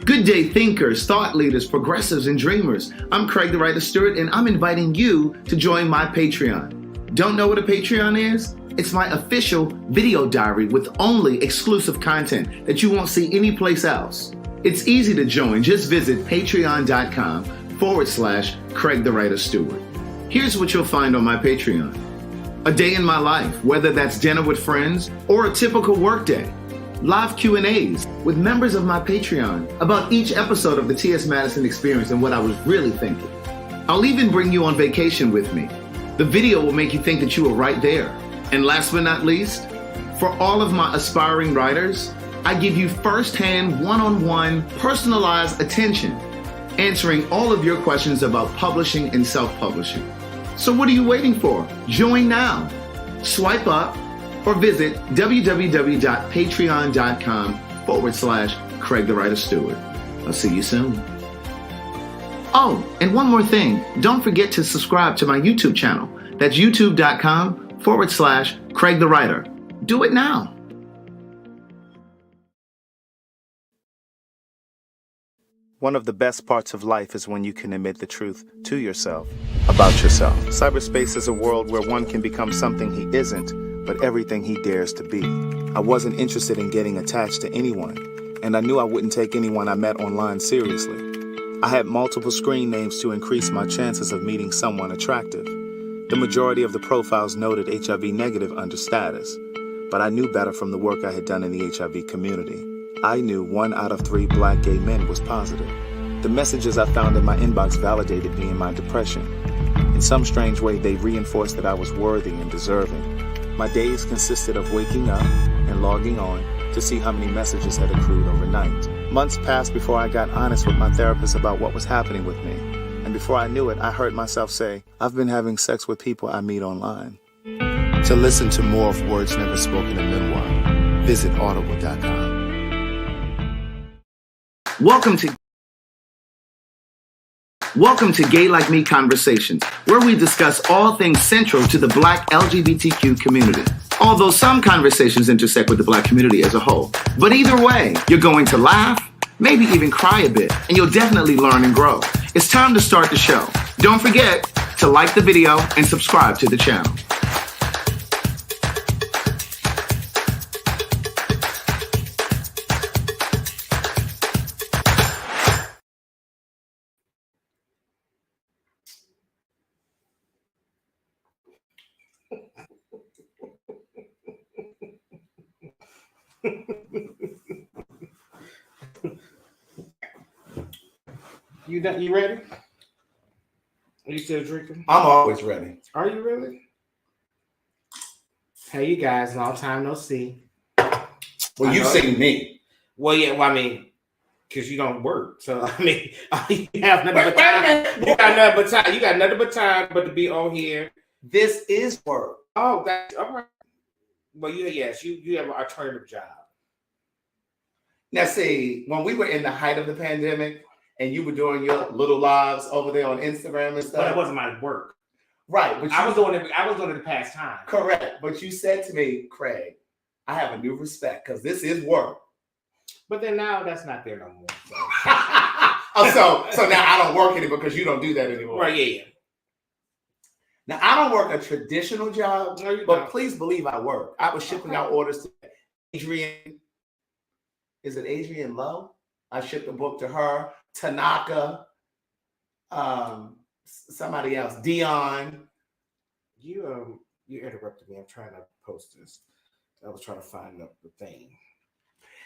Good day, thinkers, thought leaders, progressives, and dreamers. I'm Craig the Writer Stewart, and I'm inviting you to join my Patreon. Don't know what a Patreon is? It's my official video diary with only exclusive content that you won't see anyplace else. It's easy to join. Just visit patreon.com/Craig the Writer Stewart. Here's what you'll find on my Patreon. A day in my life, whether that's dinner with friends or a typical workday. Live Q&As with members of my Patreon about each episode of the T.S. Madison Experience and what I was really thinking. I'll even bring you on vacation with me. The video will make you think that you were right there. And last but not least, for all of my aspiring writers, I give you firsthand, one-on-one, personalized attention, answering all of your questions about publishing and self-publishing. So what are you waiting for? Join now. Swipe up or visit www.patreon.com/Craig the Writer Stewart. I'll see you soon. Oh, and one more thing. Don't forget to subscribe to my YouTube channel. That's youtube.com/Craig the Writer. Do it now. One of the best parts of life is when you can admit the truth to yourself about yourself. Cyberspace is a world where one can become something he isn't, but everything he dares to be. I wasn't interested in getting attached to anyone, and I knew I wouldn't take anyone I met online seriously. I had multiple screen names to increase my chances of meeting someone attractive. The majority of the profiles noted HIV negative under status, but I knew better from the work I had done in the HIV community. I knew 1 out of 3 black gay men was positive. The messages I found in my inbox validated me in my depression. In some strange way, they reinforced that I was worthy and deserving. My days consisted of waking up and logging on to see how many messages had accrued overnight. Months passed before I got honest with my therapist about what was happening with me. And before I knew it, I heard myself say, I've been having sex with people I meet online. To listen to more of Words Never Spoken in Memoir, visit audible.com. Welcome to Gay Like Me Conversations, where we discuss all things central to the Black LGBTQ community. Although some conversations intersect with the Black community as a whole. But either way, you're going to laugh, maybe even cry a bit, and you'll definitely learn and grow. It's time to start the show. Don't forget to like the video and subscribe to the channel. You ready? Are you still drinking? I'm always ready. Are you really? Hey, you guys, long time no see. Well, you've seen me. Well, yeah, well, I mean, because you don't work. So, I mean, you have nothing but time. You got nothing but time. You got nothing but time but to be on here. This is work. Oh, that's all right. Well, you have an alternative job. Now, see, when we were in the height of the pandemic and you were doing your little lives over there on Instagram and stuff. But it wasn't my work. Right. But I was doing it to pass time. Correct. But you said to me, Craig, I have a new respect because this is work. But then now that's not there no more. So now I don't work in it because you don't do that anymore. Right, yeah. Now, I don't work a traditional job, No, you but don't. please believe I work. I was shipping out orders to Adrienne. Is it Adrienne Lowe? I shipped a book to her. Tanaka. Somebody else. Dion. You interrupted me. I'm trying to post this. I was trying to find the thing.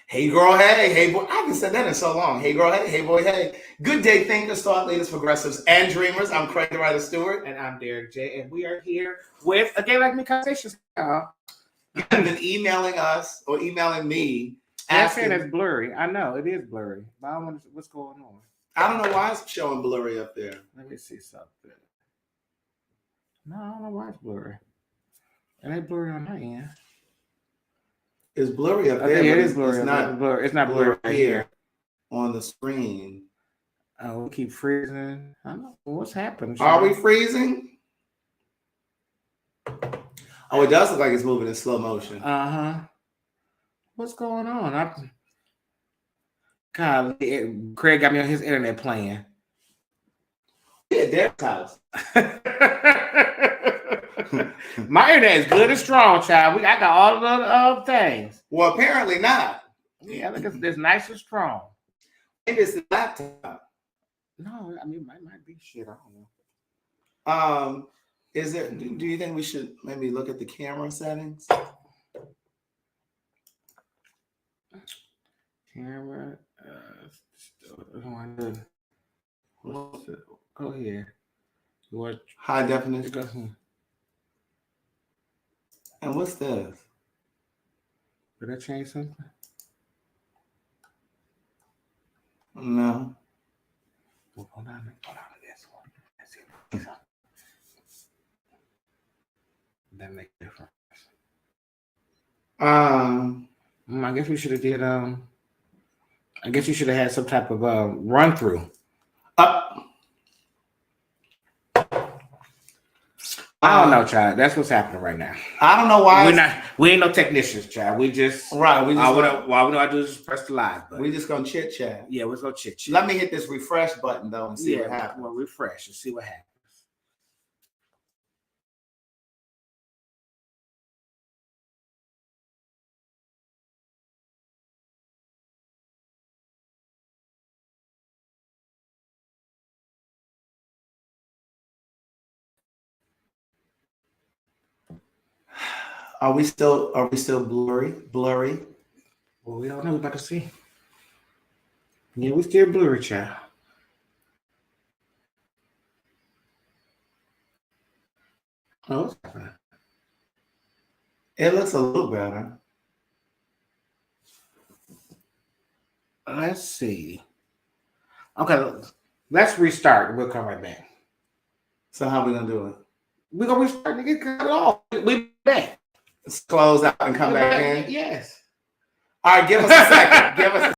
Hey girl, hey boy. I haven't said that in so long. Hey girl, hey boy, hey. Good day, thinkers, thought leaders, progressives, and dreamers. I'm Craig the Writer Stewart. And I'm Derek J. And we are here with a Gay Like Me Conversations. You've been emailing us or emailing me. I'm saying it's blurry. I know it is blurry. But I don't know what's going on. I don't know why it's showing blurry up there. Let me see something. No, I don't know why it's blurry. It ain't blurry on my end. It's blurry up I there. think it but is blurry. It's not blurry right here here on the screen. Oh, we keep freezing. I don't know what's happened. Are we freezing? Oh, it does look like it's moving in slow motion. What's going on? God, Craig got me on his internet plan. Yeah, Derek's house. My internet is good and strong, child. I got all of the other things. Well, apparently not. Yeah, look, it's nice and strong. Maybe it's the laptop. No, I mean, it might be shit. I don't know. Is there? Do you think we should maybe look at the camera settings? Camera. Go here. What? High definition. And what's this? Did I change something? No. Well, hold on to this one. Let's see. That makes a difference. I guess we should have did. I guess you should have had some type of run through. I don't know, child. That's what's happening right now. I don't know why we ain't no technicians, child. We just right. We just all we know I do is press the live button. We just gonna chit chat. Yeah, we're gonna chit chat. Let me hit this refresh button though and see what happens. Well, refresh and see what happens. Are we still blurry? Blurry? Well, we don't know. We're about to see. Yeah, we still blurry, child. Oh, what's happening? It looks a little better. Let's see. Okay, let's restart. We'll come right back. So how we gonna do it? We're gonna restart and get cut off. We back. Let's close out and come back in. Yes. All right, give us a second. Give us a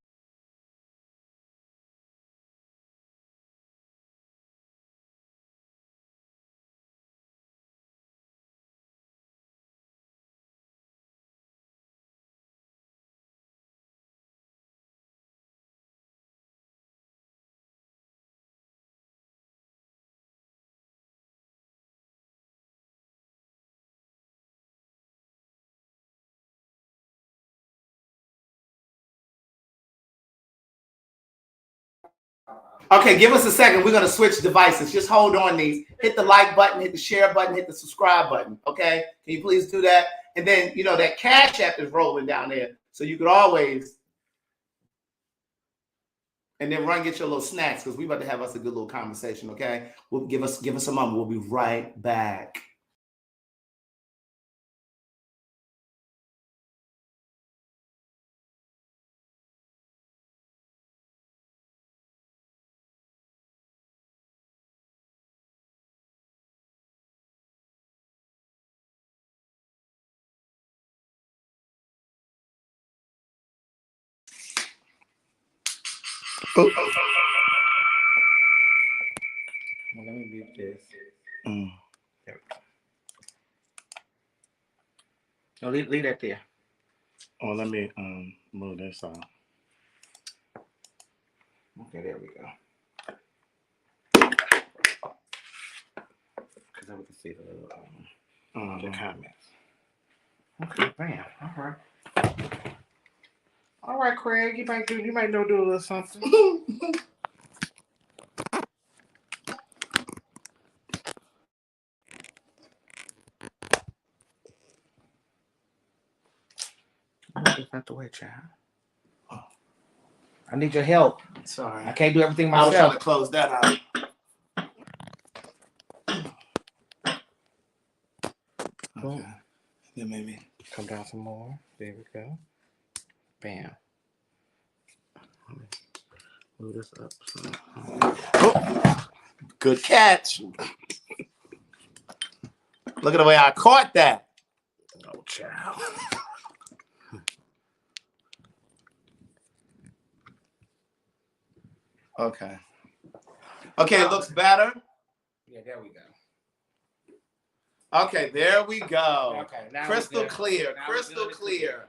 Okay, give us a second. We're going to switch devices. Just hold on these. Hit the like button, hit the share button, hit the subscribe button. Okay? Can you please do that? And then, that Cash App is rolling down there. So you could always, and then run get your little snacks because we're about to have us a good little conversation. Okay? We'll give us a moment. We'll be right back. Well, let me mute this. There we go. No, leave that there. Oh, let me move this on. Okay, there we go. Because then we can see the comments. Okay, bam. All right. All right, Craig. You might know do a little something. That's not the way, child. I need your help. Sorry. I can't do everything I was trying myself. to close that out. Okay. Then maybe Come down some more. There we go. Bam. Move this up. good catch. Look at the way I caught that. Oh, child. Okay. Okay, it looks better. Yeah, there we go. Okay, there we go. Okay, now crystal we're good. clear. Now we're Crystal good. clear.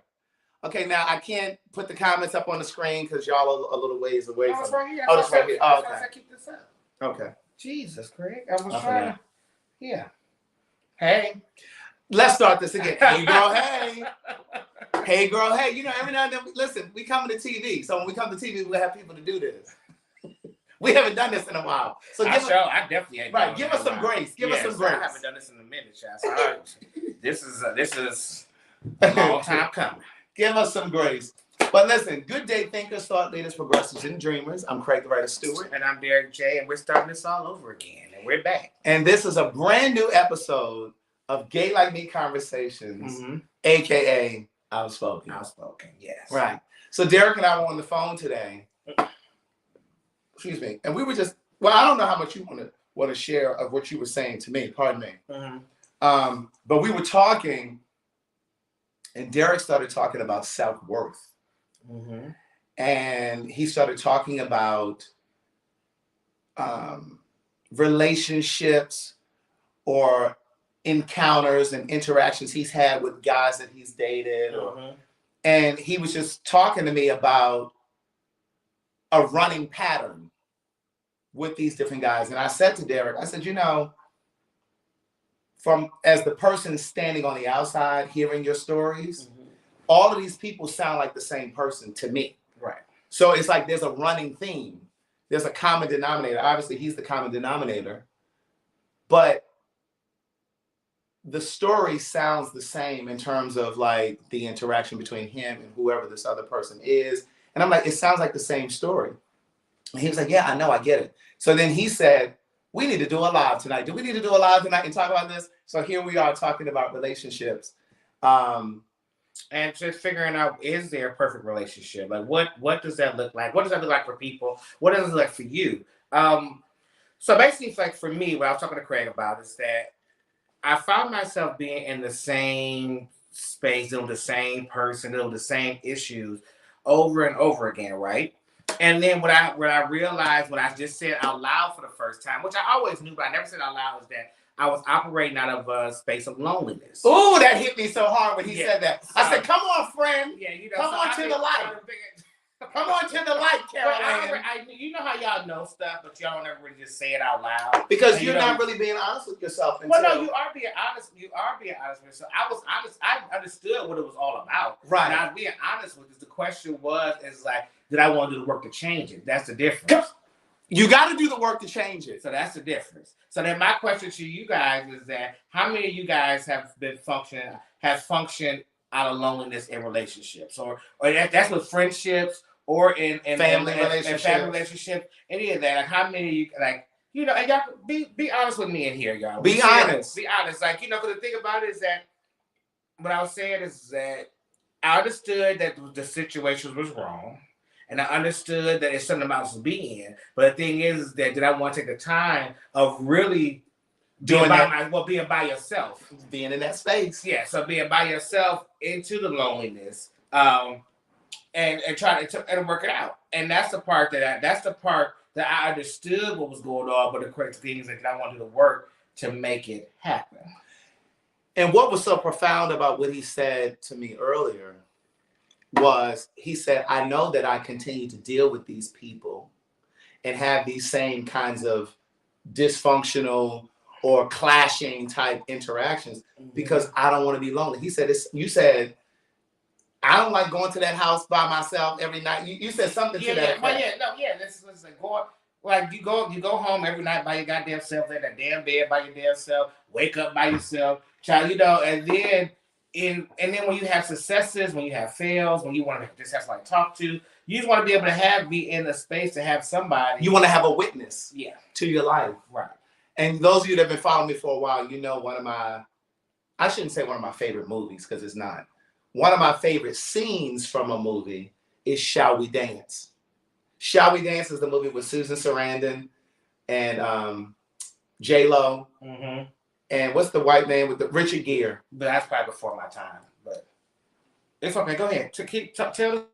Okay, now I can't put the comments up on the screen because y'all are a little ways away No, from it's it. right here. Oh, it's right here. Oh, That's why I okay. said keep this up. Okay. Jesus, Craig. I was I trying forgot. to. Yeah. Hey. Let's start this again. Hey, girl, hey. Hey, girl, hey. You know, every now and then, listen, we come to TV. So when we come to TV, we have people to do this. We haven't done this in a while. So I definitely ain't right. done Give it us in a some while. grace. Give us some grace. I haven't done this in a minute, child. So this is a long time coming. Give us some grace. But listen, good day, thinkers, thought leaders, progressives, and dreamers. I'm Craig the Writer Stewart. And I'm Derek J, and we're starting this all over again. And we're back. And this is a brand new episode of Gay Like Me Conversations, aka Outspoken. Outspoken, yes. Right. So Derek and I were on the phone today. Excuse me. And we were just, well, I don't know how much you want to share of what you were saying to me. Pardon me. But we were talking, and Derek started talking about self-worth. And he started talking about relationships or encounters and interactions he's had with guys that he's dated. And he was just talking to me about a running pattern with these different guys. And I said to Derek, I said, you know, as the person standing on the outside, hearing your stories, all of these people sound like the same person to me. Right. So it's like there's a running theme. There's a common denominator. Obviously, he's the common denominator. But the story sounds the same in terms of like the interaction between him and whoever this other person is. And I'm like, it sounds like the same story. And he was like, yeah, I know, I get it. So then he said, we need to do a live tonight. Do we need to do a live tonight and talk about this? So here we are talking about relationships. And just figuring out, is there a perfect relationship? Like, what does that look like? What does that look like for people? What does it look like for you? So basically, it's like for me, what I was talking to Craig about is that I found myself being in the same space, dealing with the same person, dealing with the same issues over and over again, right? And then what I realized, what I just said out loud for the first time, which I always knew, but I never said out loud, is that I was operating out of a space of loneliness. Ooh, that hit me so hard when he said that. I said, come on, friend. Yeah, you know, come on to the light. Come on to the light, Caroline. You know how y'all know stuff, but y'all don't ever really just say it out loud. Because you're not really being honest with yourself. Well, no, you are being honest. You are being honest with yourself. I was honest. I understood what it was all about. Right. And I was being honest with it. The question is like, did I want to do the work to change it? That's the difference. You got to do the work to change it. So that's the difference. So then my question to you guys is that how many of you guys have functioned out of loneliness in relationships, or that's with friendships or in family relationships, any of that? Like how many of you, like, you know, and y'all be honest with me in here, y'all. Be honest. Be honest. Like, you know, because the thing about it is that what I was saying is that I understood that the situation was wrong. And I understood that it's something else to be in. But the thing is that did I want to take the time of really being by yourself. Being in that space. Yeah, so being by yourself into the loneliness. And try to work it out. And that's the part that I understood what was going on, but the correct thing is that I want to do the work to make it happen. And what was so profound about what he said to me earlier was he said, I know that I continue to deal with these people and have these same kinds of dysfunctional or clashing type interactions because I don't want to be lonely. He said, you said, I don't like going to that house by myself every night. You said something to that. This is like going, like you go home every night by your goddamn self, lay in that damn bed by your damn self, wake up by yourself, child, you know, and then when you have successes, when you have fails, when you want to just have somebody to talk to, you just want to be able to be in a space to have somebody. You want to have a witness to your life. Right. And those of you that have been following me for a while, you know I shouldn't say one of my favorite movies because it's not. One of my favorite scenes from a movie is Shall We Dance? Shall We Dance is the movie with Susan Sarandon and J-Lo. And what's the white man with the Richard Gere? But that's probably before my time. But it's okay. Go ahead. Tell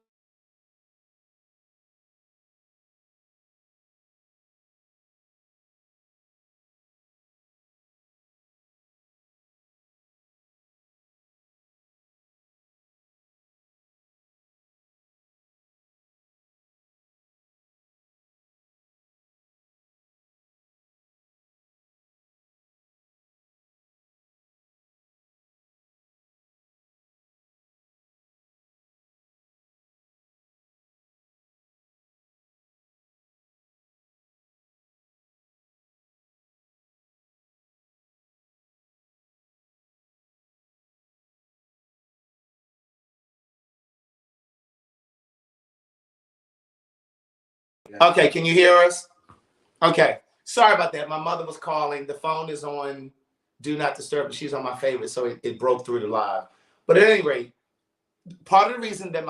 Okay, can you hear us? Okay, sorry about that. My mother was calling. The phone is on Do Not Disturb. She's on my favorite, so it broke through the live. But at any rate, part of the reason that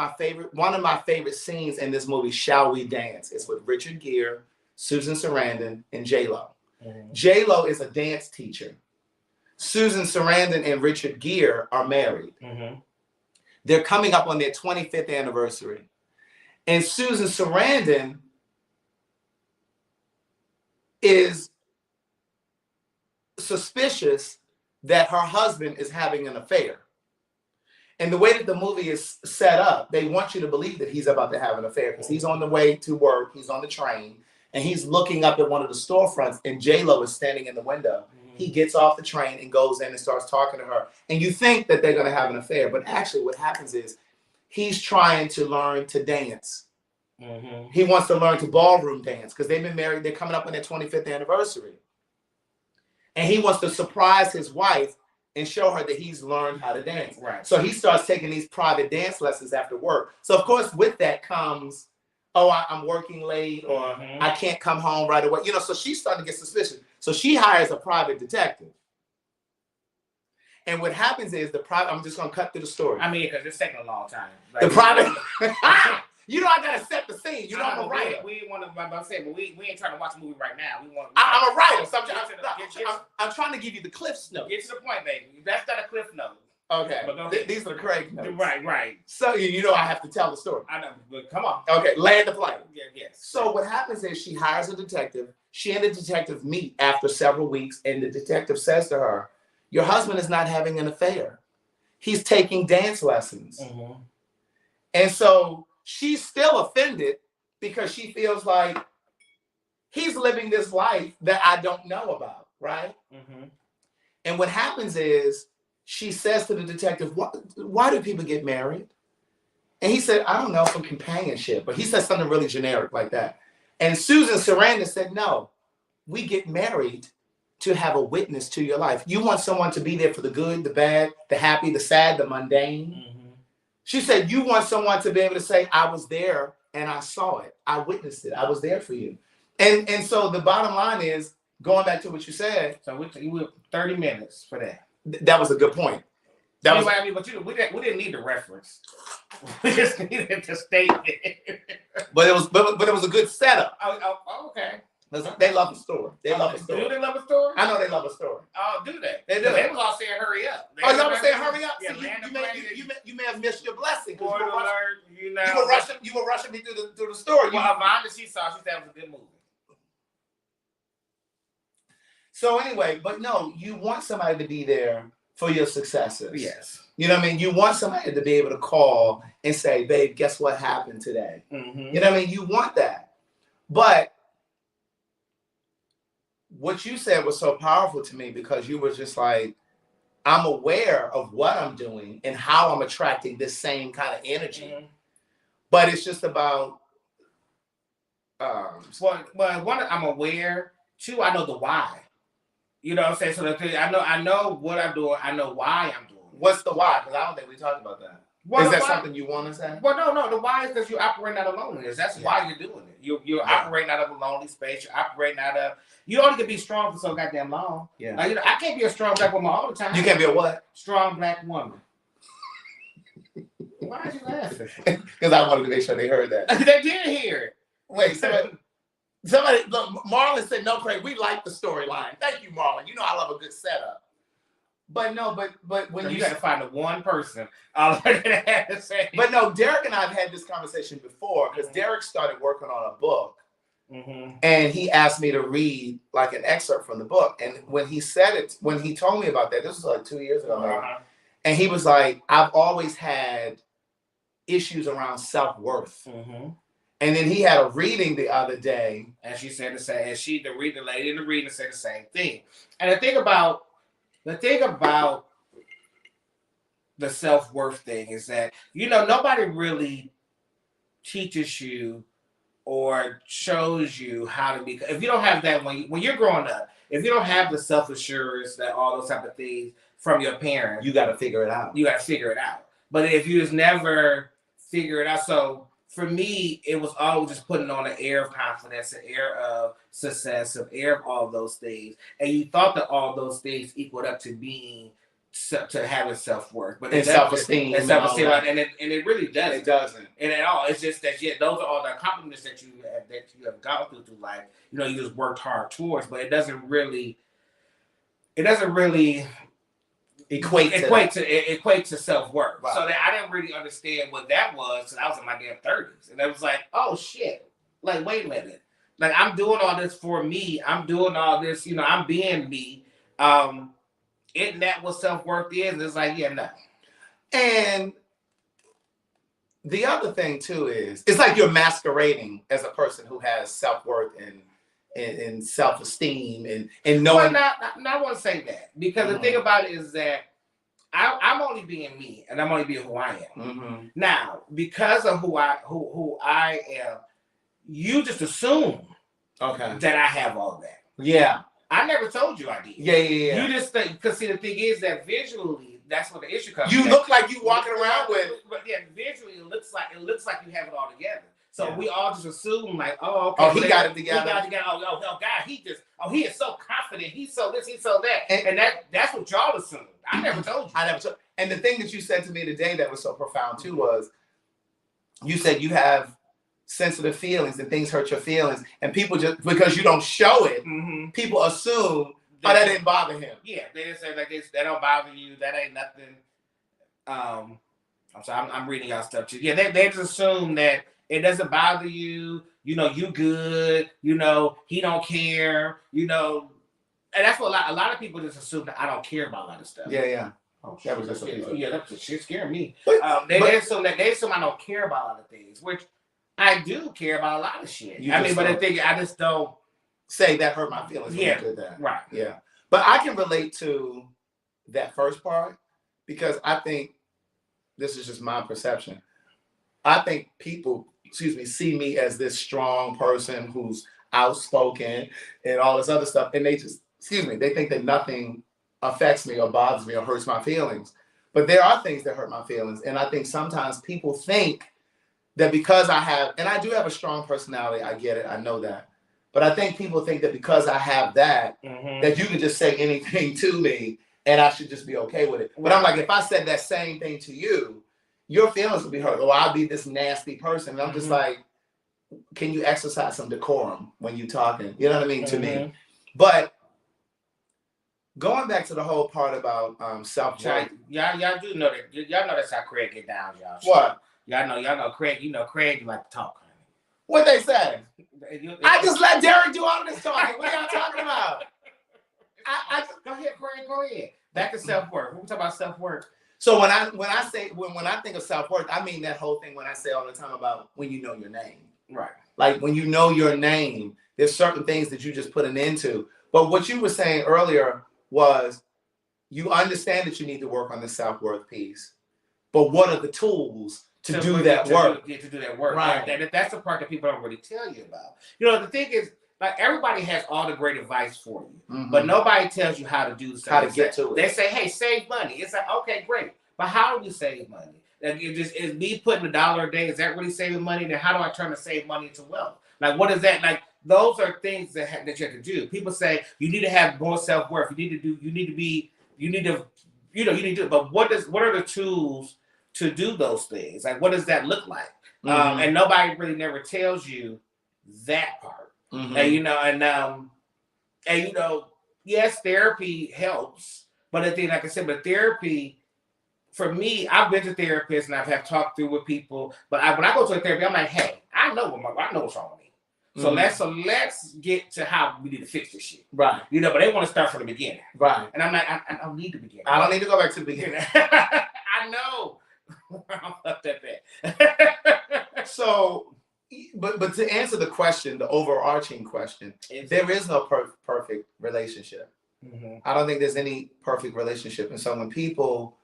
one of my favorite scenes in this movie, Shall We Dance, is with Richard Gere, Susan Sarandon, and J-Lo. Mm-hmm. J-Lo is a dance teacher. Susan Sarandon and Richard Gere are married. Mm-hmm. They're coming up on their 25th anniversary. And Susan Sarandon is suspicious that her husband is having an affair. And the way that the movie is set up, they want you to believe that he's about to have an affair because he's on the way to work, he's on the train, and he's looking up at one of the storefronts, and J-Lo is standing in the window. Mm-hmm. He gets off the train and goes in and starts talking to her. And you think that they're going to have an affair, but actually what happens is he's trying to learn to dance. Mm-hmm. He wants to learn to ballroom dance because they've been married. They're coming up on their 25th anniversary. And he wants to surprise his wife and show her that he's learned how to dance. Right. So he starts taking these private dance lessons after work. So of course, with that comes, oh, I'm working late, or mm-hmm. I can't come home right away. You know, so she's starting to get suspicious. So she hires a private detective. And what happens is I'm just gonna cut through the story. I mean, because it's taking a long time. Like, the private, you know, I gotta set the scene. You know, I'm a writer. We want to, I'm saying, but we ain't trying to watch a movie right now. I'm a writer. So I'm trying to give you the Cliff's notes. Get to the point, baby. That's not a cliff note. Okay. These are the Craig notes. Right. So you know I have to tell the story. I know, but come on. Okay, land the plane. Yeah, yes. So what happens is she hires a detective. She and the detective meet after several weeks, and the detective says to her, "Your husband is not having an affair. He's taking dance lessons." Mm-hmm. And so she's still offended because she feels like he's living this life that I don't know about, right? Mm-hmm. And what happens is she says to the detective, why do people get married? And he said, I don't know, for companionship. But he said something really generic like that. And Susan Sarandon said, no, we get married to have a witness to your life. You want someone to be there for the good, the bad, the happy, the sad, the mundane. Mm-hmm. She said, you want someone to be able to say, I was there and I saw it. I witnessed it. I was there for you. And so the bottom line is, going back to what you said. So we were 30 minutes for that. That was a good point. But we didn't need the reference. We just needed to state it. But it was a good setup. Oh, okay. They love a story. They love a story. Do they love a story? I know they love a story. Oh, do they? They do. They was all saying hurry up. Y'all were saying hurry up? Yeah, See, you may have missed your blessing. You were rushing me through the story. Well, Avonda, she said it was a good movie. So anyway, but no, you want somebody to be there for your successes. Yes. You know what I mean? You want somebody to be able to call and say, babe, guess what happened today? Mm-hmm. You know what I mean? You want that. But what you said was so powerful to me because you were just like, I'm aware of what I'm doing and how I'm attracting this same kind of energy. Mm-hmm. But it's just about... one, I'm aware. Two, I know the why. You know what I'm saying? So I know what I'm doing. I know why I'm doing it. What's the why? Because I don't think we talked about that. Is that something you want to say? Well, no. The why is because you're operating out of loneliness. That's why you're doing it. You're operating out of a lonely space. You're operating out of... You only can be strong for so goddamn long. Yeah. Like, I can't be a strong black woman all the time. You can't be a what? Strong black woman. Why are you laughing? Because I wanted to make sure they heard that. They did hear it. Wait, somebody, Marlon said, no, Craig, we like the storyline. Thank you, Marlon. You know I love a good setup. But no, but when you got to find the one person, all I had to say. But no, Derek and I have had this conversation before because Derek started working on a book. Mm-hmm. And he asked me to read like an excerpt from the book. And when he told me about that, this was like 2 years ago. Uh-huh. And he was like, I've always had issues around self-worth. Mm-hmm. And then he had a reading the other day. And she said the same. And the lady in the reading said the same thing. And the thing about the self-worth thing is that, nobody really teaches you or shows you how to be. If you don't have that when you're growing up, if you don't have the self-assurance, that all those type of things from your parents, you got to figure it out. But if you just never figure it out, so for me, it was always just putting on an air of confidence, an air of success, an air of all those things. And you thought that all those things equaled up to being to having self-worth, but and self-esteem and self-esteem, and it really doesn't. It doesn't. And at all, it's just that those are all the accomplishments that you have gone through life. You know, you just worked hard towards, but it doesn't really equate to self-worth. Right. So that I didn't really understand what that was until I was in my damn 30s. And I was like, oh shit. Like, wait a minute. Like, I'm doing all this for me. I'm doing all this, you know, I'm being me. Isn't that what self-worth is? And it's like, yeah, no. And the other thing too is it's like you're masquerading as a person who has self-worth and self-esteem and knowing. Well, I want to say that because the thing about it is that I'm only being me and I'm only being who I am. Mm-hmm. Now, because of who I am, you just assume that I have all that. Yeah. I never told you I did. Yeah. You just think, because see, the thing is that visually, that's what the issue comes. You look like you walking around with, but yeah, visually it looks like you have it all together. So yeah. we all just assume like, oh, okay, oh, he got it together. He got it together. Oh, God, he is so confident. He's so this, he's so that, and that's what y'all assume. I never told you. And the thing that you said to me today that was so profound too was, you said you have sensitive feelings and things hurt your feelings, and people just because you don't show it, people assume that didn't bother him. Yeah, they just say like that don't bother you. That ain't nothing. I'm sorry, I'm reading y'all stuff too. Yeah, they just assume that it doesn't bother you. You know, you good. You know, he don't care. You know, and that's what a lot of people just assume that I don't care about a lot of stuff. Yeah. Oh, that was just that shit scared me. But, they assume I don't care about a lot of things, which I do care about a lot of shit. But the thing, I just don't say that hurt my feelings. Yeah, when you did that. Right. Yeah, but I can relate to that first part because I think this is just my perception. I think people, see me as this strong person who's outspoken and all this other stuff, and they just, they think that nothing affects me or bothers me or hurts my feelings. But there are things that hurt my feelings, and I think sometimes people think that because I have, and I do have a strong personality, I get it, I know that. But I think people think that because I have that, that you can just say anything to me and I should just be okay with it. But I'm like, if I said that same thing to you, your feelings would be hurt. Or I'll be this nasty person. And I'm just like, can you exercise some decorum when you're talking? You know what I mean? To me. But going back to the whole part about self-worth. Y'all do know that. Y'all know that's how Craig get down, y'all. What? Y'all know Craig. You know Craig like to talk. What they say? I just let Derek do all of this talking. What are y'all talking about? Go ahead, Craig. Go ahead. Back to self-worth. When we talk about self-worth. So when I think of self-worth, I mean that whole thing when I say all the time about when you know your name. Right. Like when you know your name, there's certain things that you just put an end to. But what you were saying earlier was you understand that you need to work on the self-worth piece. But what are the tools to do that work? To do that work. Right. That's the part that people don't really tell you about. You know, the thing is, like, everybody has all the great advice for you, but nobody tells you how to do something. How to get to it. They say, hey, save money. It's like, okay, great. But how do we save money? Like, is me putting $1 a day, is that really saving money? Then how do I turn to save money into wealth? Like, what is that? Like, those are things that you have to do. People say you need to have more self-worth. You need to, but what are the tools to do those things? Like, what does that look like? And nobody really never tells you that part. And yes, therapy helps, but the thing, like I said, therapy, for me, I've been to therapists and I've talked through with people, but when I go to a therapy, I'm like, hey, I know what's wrong with me. So let's get to how we need to fix this shit. Right. But they want to start from the beginning. Right. And I'm like, I don't need to begin. I don't need to go back to the beginning. I know. I'm up that bad. So, but to answer the question, the overarching question, there is no perfect relationship. I don't think there's any perfect relationship. And so when people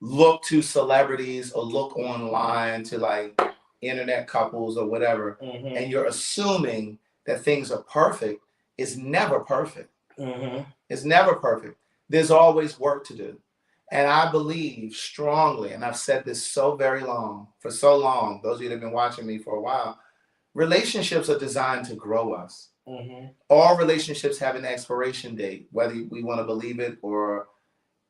look to celebrities or look online to like internet couples or whatever, and you're assuming that things are perfect, it's never perfect. It's never perfect. There's always work to do. And I believe strongly, and I've said this for so long, those of you that have been watching me for a while, relationships are designed to grow us. Mm-hmm. All relationships have an expiration date, whether we want to believe it or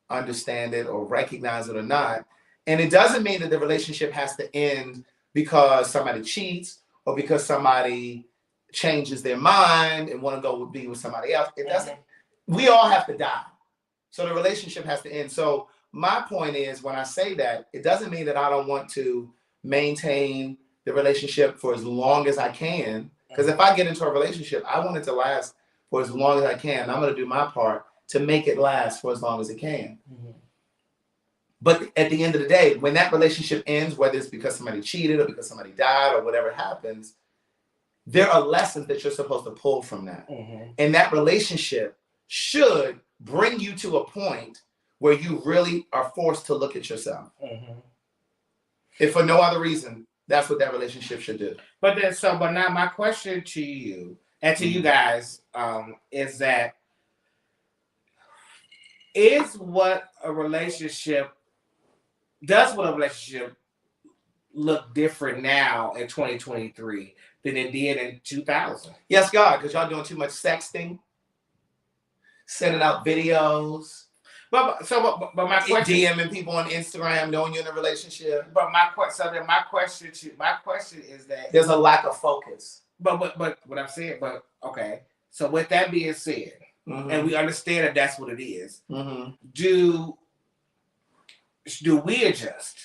understand it or recognize it or not. And it doesn't mean that the relationship has to end because somebody cheats or because somebody changes their mind and want to go be with somebody else. It doesn't. We all have to die. So the relationship has to end. So my point is, when I say that, it doesn't mean that I don't want to maintain the relationship for as long as I can. Because if I get into a relationship, I want it to last for as long as I can. I'm going to do my part to make it last for as long as it can. Mm-hmm. But at the end of the day, when that relationship ends, whether it's because somebody cheated or because somebody died or whatever happens, there are lessons that you're supposed to pull from that. Mm-hmm. And that relationship should bring you to a point where you really are forced to look at yourself. Mm-hmm. If for no other reason, that's what that relationship should do. But now my question to you and to you guys is that what a relationship look different now in 2023 than it did in 2000? Yes, God, because y'all doing too much sexting, sending out videos. But my question, DMing people on Instagram, knowing you're in a relationship. But my question is that there's a lack of focus. But what I'm saying, okay. So with that being said, and we understand that that's what it is, do we adjust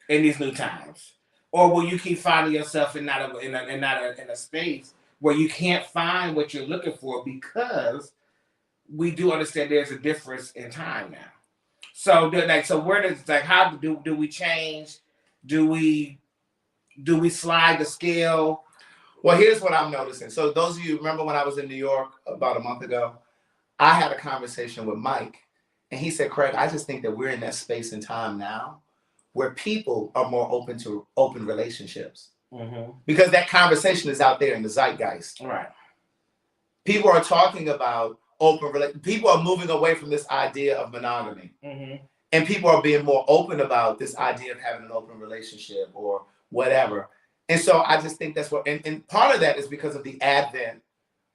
in these new times, or will you keep finding yourself in a space where you can't find what you're looking for because we do understand there's a difference in time now. So where does how do we change? Do we slide the scale? Well, here's what I'm noticing. So those of you remember when I was in New York about a month ago, I had a conversation with Mike, and he said, Craig, I just think that we're in that space and time now where people are more open to open relationships. Because that conversation is out there in the zeitgeist. Right. People are talking about people are moving away from this idea of monogamy. And people are being more open about this idea of having an open relationship or whatever. And so I just think that's what, and part of that is because of the advent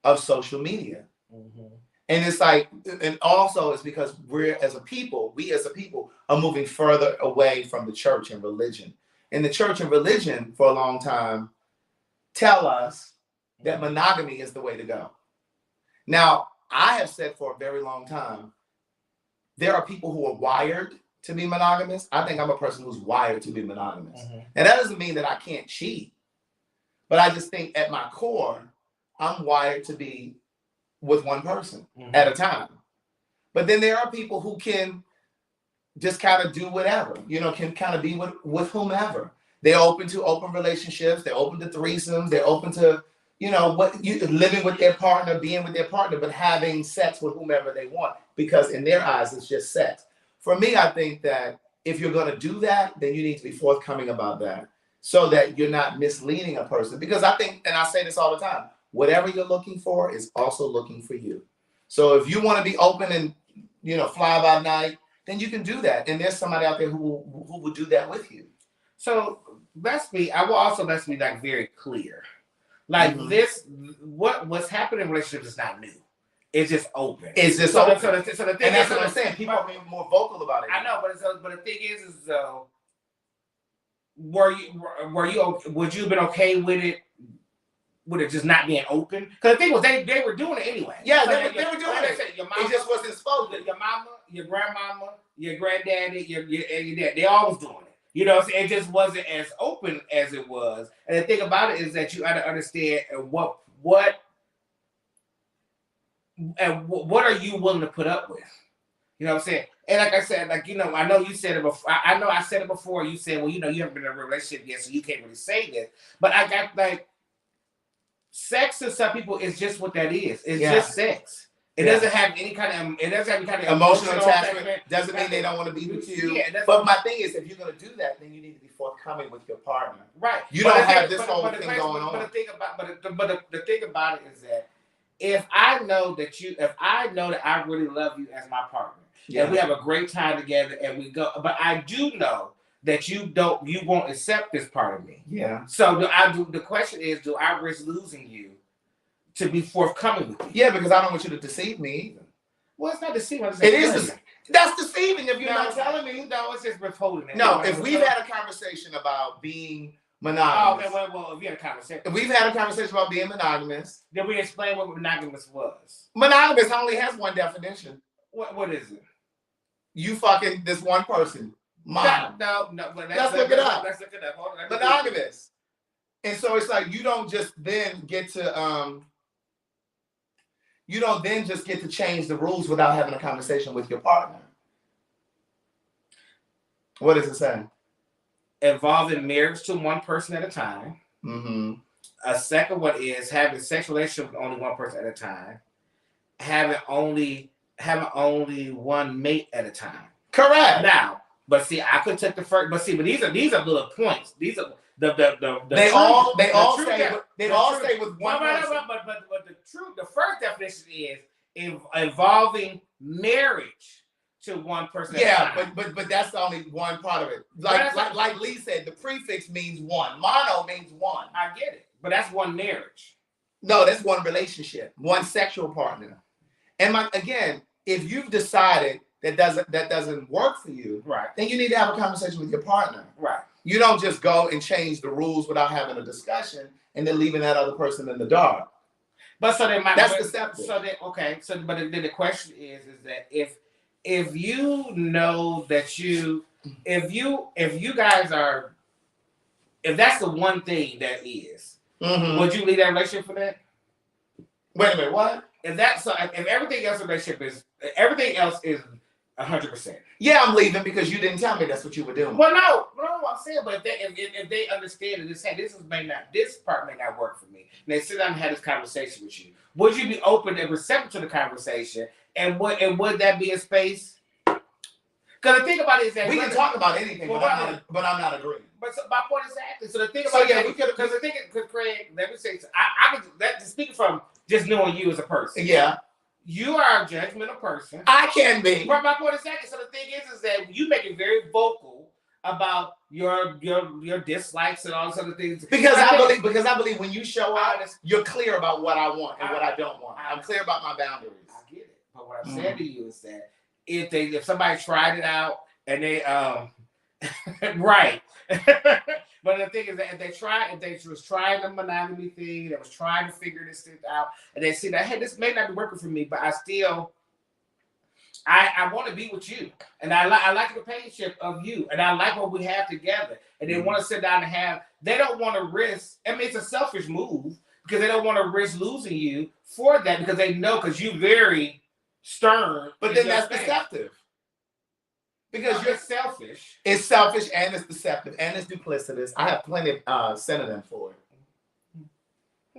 of social media. And it's and also it's because we as a people are moving further away from the church and religion. And the church and religion for a long time tell us that monogamy is the way to go. Now, I have said for a very long time, there are people who are wired to be monogamous. I think I'm a person who's wired to be monogamous. And that doesn't mean that I can't cheat, but I just think at my core, I'm wired to be with one person at a time. But then there are people who can just kind of do whatever, can kind of be with whomever. They're open to open relationships. They're open to threesomes. They're open to living with their partner, being with their partner, but having sex with whomever they want, because in their eyes, it's just sex. For me, I think that if you're going to do that, then you need to be forthcoming about that so that you're not misleading a person. Because I think, and I say this all the time, whatever you're looking for is also looking for you. So if you want to be open and, fly by night, then you can do that. And there's somebody out there who will do that with you. So let's be very clear. This, what's happening in relationships is not new. It's just open. It's just open. So the thing, and that's what I'm saying. People are being more vocal about it. I know, but the thing is would you have been okay with it just not being open? Because the thing was they were doing it anyway. Yeah, so they were doing it. It just wasn't exposed. Your mama, your grandmama, your granddaddy, your dad, they all was doing it. It just wasn't as open as it was. And the thing about it is that you got to understand what are you willing to put up with? You know what I'm saying? And like I said, I know you said it before. I know I said it before. You said, well, you haven't been in a relationship yet, so you can't really say this. But I got sex to some people is just what that is. It's just sex. It doesn't have any kind of emotional attachment. Doesn't mean they don't want to be with you. Yeah, but my thing is, if you're going to do that, then you need to be forthcoming with your partner. Right. You don't have this whole thing going on. But the thing about it is that if I know that I really love you as my partner, and we have a great time together, and we go. But I do know that you won't accept this part of me. Yeah. So the question is, do I risk losing you to be forthcoming with you? Yeah, because I don't want you to deceive me either. Well, it's not deceiving. It is. That's deceiving if you're not telling me. No, it's just withholding it. No, if we've had a conversation about being monogamous. Oh, okay, well, if we had a conversation. If we've had a conversation about being monogamous. Then we explain what monogamous was. Monogamous only has one definition. What is it? You fucking this one person. No. Let's look it up. Let's look it up. Hold on, Monogamous. And so it's like you don't just then get to you don't then just get to change the rules without having a conversation with your partner. What does it say? Involving marriage to one person at a time. Mm-hmm. A second one is having sexual relationship with only one person at a time. Having only one mate at a time. Correct. Now, but see, I could take the first. But these are little points. These are they all stay with one person. But the first definition is involving marriage to one person. Yeah, but that's only one part of it. Like Lee said, the prefix means one. Mono means one. I get it, but that's one marriage. No, that's one relationship, one sexual partner. And again, if you've decided that doesn't work for you, right, then you need to have a conversation with your partner. Right. You don't just go and change the rules without having a discussion and then leaving that other person in the dark. But so then that's deceptive. So then but then the question is that if you know that if you guys are, if that's the one thing that is, would you leave that relationship for that? Wait a minute, what? If everything else in the relationship is 100%. Yeah, I'm leaving because you didn't tell me that's what you were doing. Well, no, I'm saying, but if they understand that this part may not work for me, and they sit down and have this conversation with you, would you be open and receptive to the conversation? And would that be a space? Because the thing about it is that we can talk about anything, but I'm not agreeing. But my point is exactly. So the thing about because the thing is, Craig, let me say, speaking from just knowing you as a person. Yeah. You are a judgmental person. I can be. But my point is exactly. So the thing is that you make it very vocal about your dislikes and all these other things. Because I believe when you show up, you're clear about what I want and what I don't want. I'm clear about my boundaries. I get it. But what I'm saying to you is that if somebody tried it out and they right. But the thing is that if they was trying the monogamy thing, they was trying to figure this thing out, and they see that, hey, this may not be working for me, but I want to be with you, and I like the companionship of you, and I like what we have together, and they want to sit down and they don't want to risk. I mean, it's a selfish move because they don't want to risk losing you for that because they know because you're very stern. But then that's deceptive. Because you're selfish. It's selfish and it's deceptive and it's duplicitous. I have plenty of synonym for it.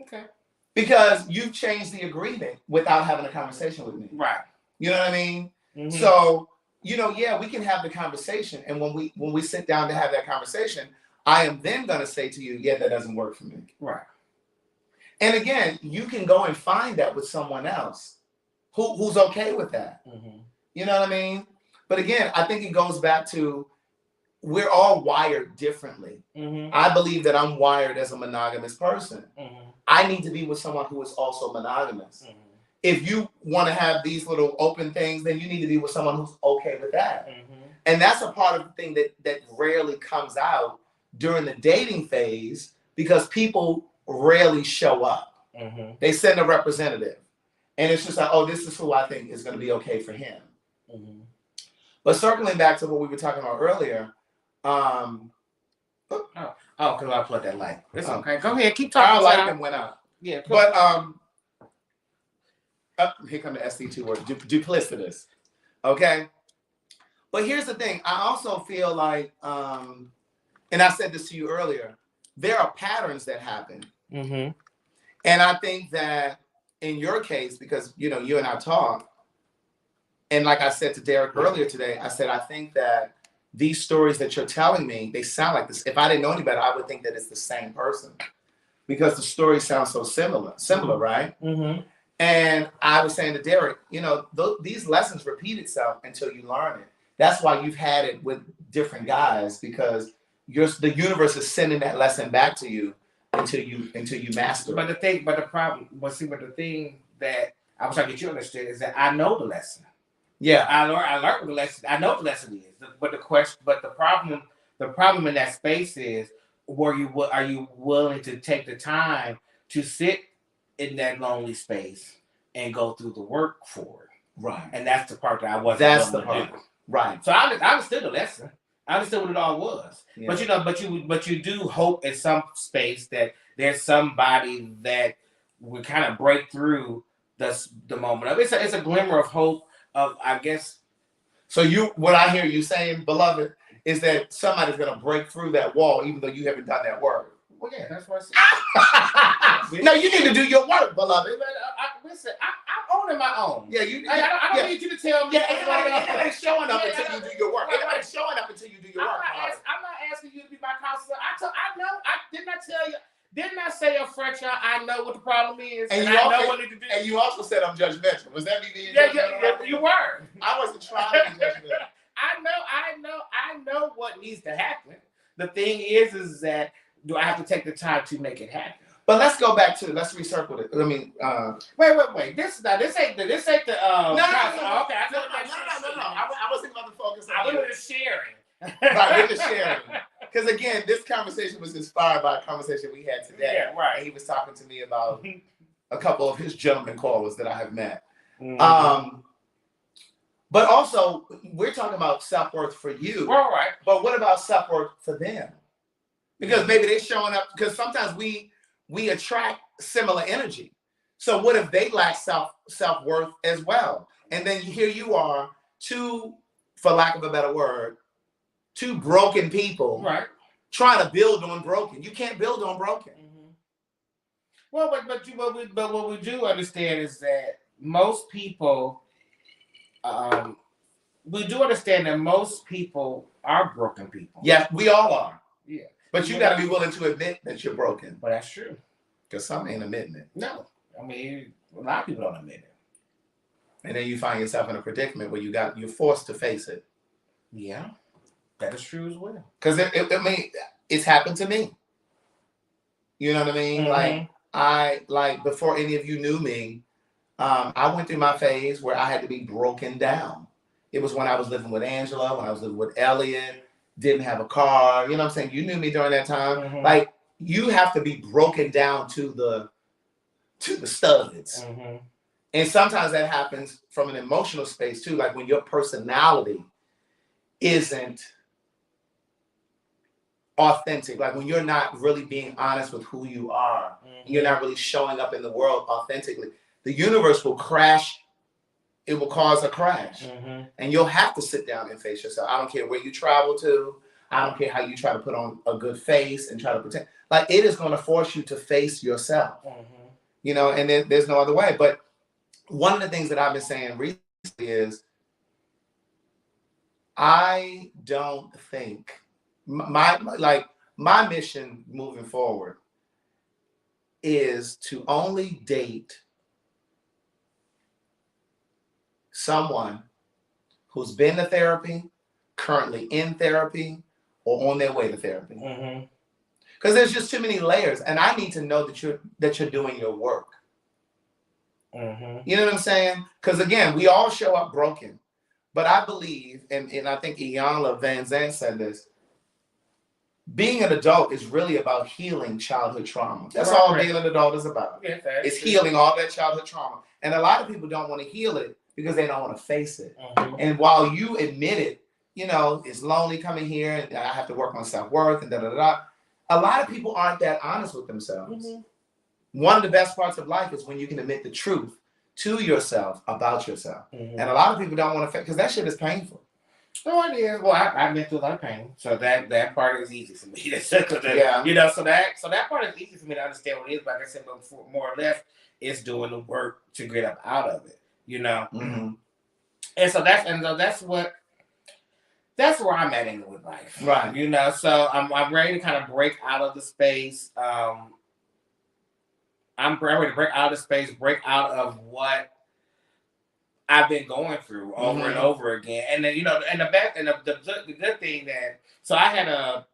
Okay. Because you've changed the agreement without having a conversation with me. Right. You know what I mean? Mm-hmm. So, we can have the conversation. And when we sit down to have that conversation, I am then going to say to you, yeah, that doesn't work for me. Right. And again, you can go and find that with someone else who's okay with that. Mm-hmm. You know what I mean? But again, I think it goes back to we're all wired differently. Mm-hmm. I believe that I'm wired as a monogamous person. Mm-hmm. I need to be with someone who is also monogamous. Mm-hmm. If you want to have these little open things, then you need to be with someone who's okay with that. Mm-hmm. And that's a part of the thing that rarely comes out during the dating phase because people rarely show up. Mm-hmm. They send a representative. And it's just like, oh, this is who I think is going to be okay for him. Mm-hmm. But circling back to what we were talking about earlier. Because I plugged that light. It's okay. Go ahead. Keep talking. Our light went out. Yeah. But here come the SC2 word, duplicitous. Okay. But here's the thing. I also feel like, and I said this to you earlier, there are patterns that happen. Mm-hmm. And I think that in your case, because, you and I talk, and like I said to Derek earlier today, I said, I think that these stories that you're telling me, they sound like this. If I didn't know any better, I would think that it's the same person because the stories sound so similar, right? Mm-hmm. And I was saying to Derek, these lessons repeat itself until you learn it. That's why you've had it with different guys, because the universe is sending that lesson back to you until you master it. But the thing that I was trying to get you to understand is that I know the lesson. Yeah, I learned the lesson. I know what the lesson is. But the problem in that space is, are you willing to take the time to sit in that lonely space and go through the work for it? Right. And that's the part that I wasn't. That's the willing to part. do. Right. So I understood the lesson. I understood what it all was. Yeah. But you do hope in some space that there's somebody that would kind of break through the moment of it. It's a glimmer of hope of, I guess. So what I hear you saying, beloved, is that somebody's gonna break through that wall, even though you haven't done that work. Well, yeah, that's what I said. No, you need to do your work, beloved. Listen, I'm owning my own. Yeah, I don't need you to tell me. Yeah, everybody's showing up until you do your work. Everybody's showing up until you do your work. I'm not asking you to be my counselor. I know. Didn't I tell you? Didn't I say up front, y'all? I know what the problem is, and I know what to do. And you also said I'm judgmental. Was that me being judgmental? Yeah, you were. I wasn't trying to be judgmental. I know what needs to happen. The thing is that do I have to take the time to make it happen? But let's go back to let's recircle it. I mean, wait. This ain't the. No. Okay, I wasn't about to focus on. I was just sharing. Right, we're just sharing. Because again, this conversation was inspired by a conversation we had today. Yeah, right. And he was talking to me about a couple of his gentleman callers that I have met. Mm-hmm. But also, we're talking about self-worth for you. All right. But what about self-worth for them? Because maybe they're showing up, because sometimes we attract similar energy. So what if they lack self-worth as well? And then here you are, two, for lack of a better word, two broken people, right, trying to build on broken. You can't build on broken. Mm-hmm. Well, but what we do understand is that most people, we do understand that most people are broken people. Yeah, we all are. Yeah. But you got to be willing to admit that you're broken. But that's true. Because some ain't admitting it. No. I mean, a lot of people don't admit it. And then you find yourself in a predicament where you're forced to face it. Yeah. That is true as well. Because it's happened to me. You know what I mean? Mm-hmm. Like before any of you knew me, I went through my phase where I had to be broken down. It was when I was living with Angela, when I was living with Elliot, didn't have a car. You know what I'm saying? You knew me during that time. Mm-hmm. Like, you have to be broken down to the studs. Mm-hmm. And sometimes that happens from an emotional space too, like when your personality isn't authentic, like when you're not really being honest with who you are, Mm-hmm. you're not really showing up in the world authentically, the universe will crash. It will cause a crash. Mm-hmm. And you'll have to sit down and face yourself. I don't care where you travel to. I don't care how you try to put on a good face and try to pretend. Like, it is going to force you to face yourself. Mm-hmm. You know, and there's no other way. But one of the things that I've been saying recently is I don't think my mission moving forward is to only date someone who's been to therapy, currently in therapy, or on their way to therapy. Mm-hmm. Because there's just too many layers, and I need to know that you're doing your work. Mm-hmm. You know what I'm saying? Because again, we all show up broken, but I believe, and I think Iyanla Vanzant said this, being an adult is really about healing childhood trauma. That's all being an adult is about. Yeah, it's healing all that childhood trauma. And a lot of people don't want to heal it because they don't want to face it. Mm-hmm. And while you admit it, you know, it's lonely coming here and I have to work on self-worth and da-da-da. A lot of people aren't that honest with themselves. Mm-hmm. One of the best parts of life is when you can admit the truth to yourself about yourself. Mm-hmm. And a lot of people don't want to, because that shit is painful. No, it is. Well, I've been through a lot of pain, so that part is easy for me. Yeah. You know, so that part is easy for me to understand what it is. But like I said before, more or less, it's doing the work to get up out of it. You know, mm-hmm. and so that's where I'm at in with life, right? You know, so I'm ready to kind of break out of the space. I'm ready to break out of space, break out of what I've been going through over and over again. And then, and the good thing that, so I had a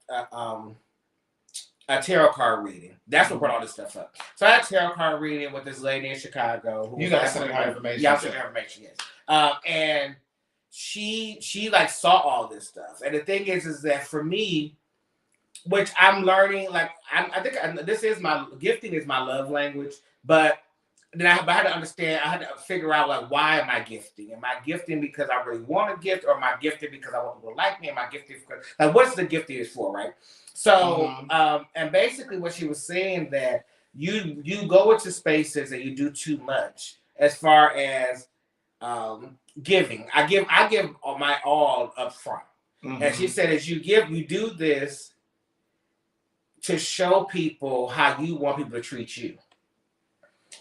tarot card reading. That's what brought all this stuff up. So I had a tarot card reading with this lady in Chicago. You guys sent her information. Yeah, I sent her information, yes. And she like saw all this stuff. And the thing is that for me, which I'm learning, like I think this is my gifting is my love language, but then I had to understand, I had to figure out like, why am I gifting? Am I gifting because I really want to gift, or am I gifting because I want people to like me? Am I gifting because, like, what's the gifting is for, right? So, and basically what she was saying that you go into spaces and you do too much as far as giving. I give my all up front. And she said, as you give, you do this to show people how you want people to treat you.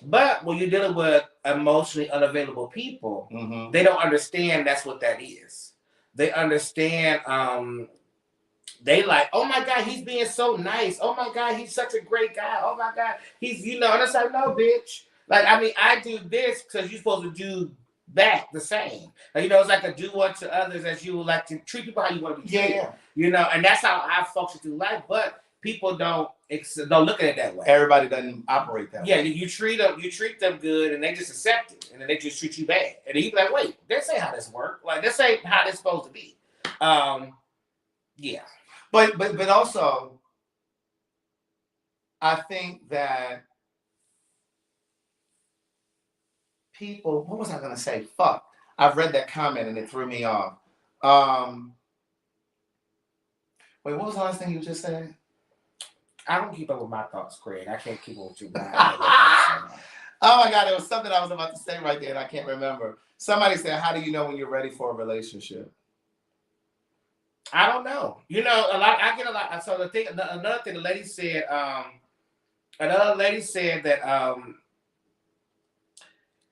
But when you're dealing with emotionally unavailable people, they don't understand that's what that is. They understand, they like, oh my God, he's being so nice. Oh my God, he's such a great guy. Oh my God, he's, and it's like, no, bitch. Like, I mean, I do this because you're supposed to do back the same. Like, it's like a do unto others as you would like to treat people how you want to be treated. Yeah. And that's how I function through life. But people don't look at it that way. Everybody doesn't operate that way. Yeah, you treat them good, and they just accept it, and then they just treat you bad, and then you be like, wait, this ain't how this works. Like, this ain't how this supposed to be. Yeah. But also, I think that people. What was I gonna say? Fuck. I've read that comment and it threw me off. Wait, what was the last thing you just said? I don't keep up with my thoughts, Craig. I can't keep up with you. Oh my God, there was something I was about to say right there and I can't remember. Somebody said, how do you know when you're ready for a relationship? I don't know. A lot. I get a lot. So another thing, the lady said, that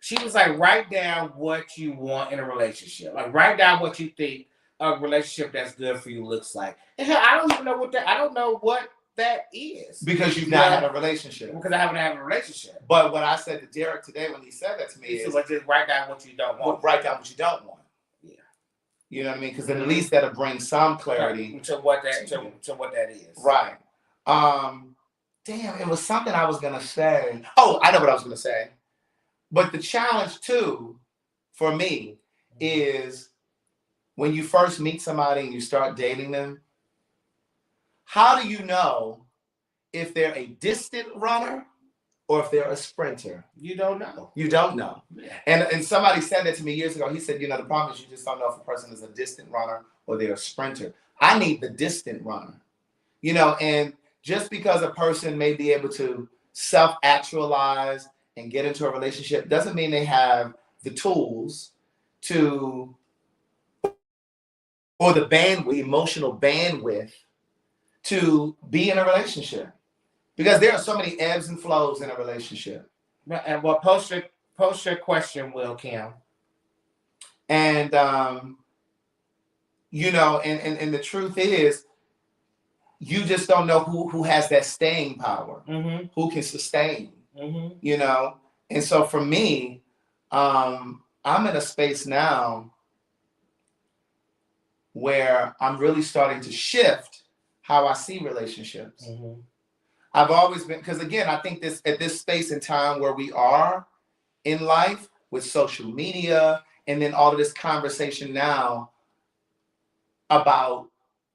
she was like, write down what you want in a relationship. Like, write down what you think a relationship that's good for you looks like. And hell, I don't even know I don't know what that is. Because you've not had a relationship. Because I haven't had a relationship. But what I said to Derek today when he said that to me is, just write down what you don't want. Write down what you don't want. Yeah. You know what I mean? Because at least that'll bring some clarity to what that is. Right. Damn, it was something I was gonna say. Oh, I know what I was gonna say. But the challenge too, for me, is when you first meet somebody and you start dating them, how do you know if they're a distant runner or if they're a sprinter? You don't know. You don't know. Yeah. And somebody said that to me years ago. He said, the problem is you just don't know if a person is a distant runner or they're a sprinter. I need the distant runner. And just because a person may be able to self-actualize and get into a relationship doesn't mean they have the tools to, or the emotional bandwidth to be in a relationship. Because there are so many ebbs and flows in a relationship. And post your question, Will Kim. And and the truth is, you just don't know who has that staying power, who can sustain. And so for me, I'm in a space now where I'm really starting to shift how I see relationships. I've always been, because again, I think at this space and time where we are in life with social media and then all of this conversation now about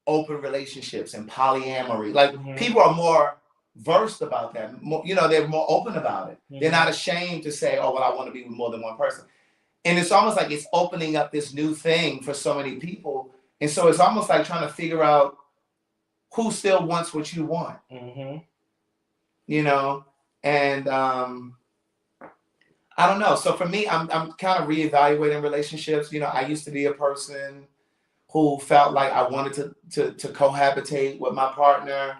open relationships and polyamory, like people are more versed about that. They're more open about it. They're not ashamed to say, oh, well, I want to be with more than one person. And it's almost like it's opening up this new thing for so many people. And so it's almost like trying to figure out who still wants what you want. And I don't know. So for me, I'm kind of reevaluating relationships. I used to be a person who felt like I wanted to cohabitate with my partner.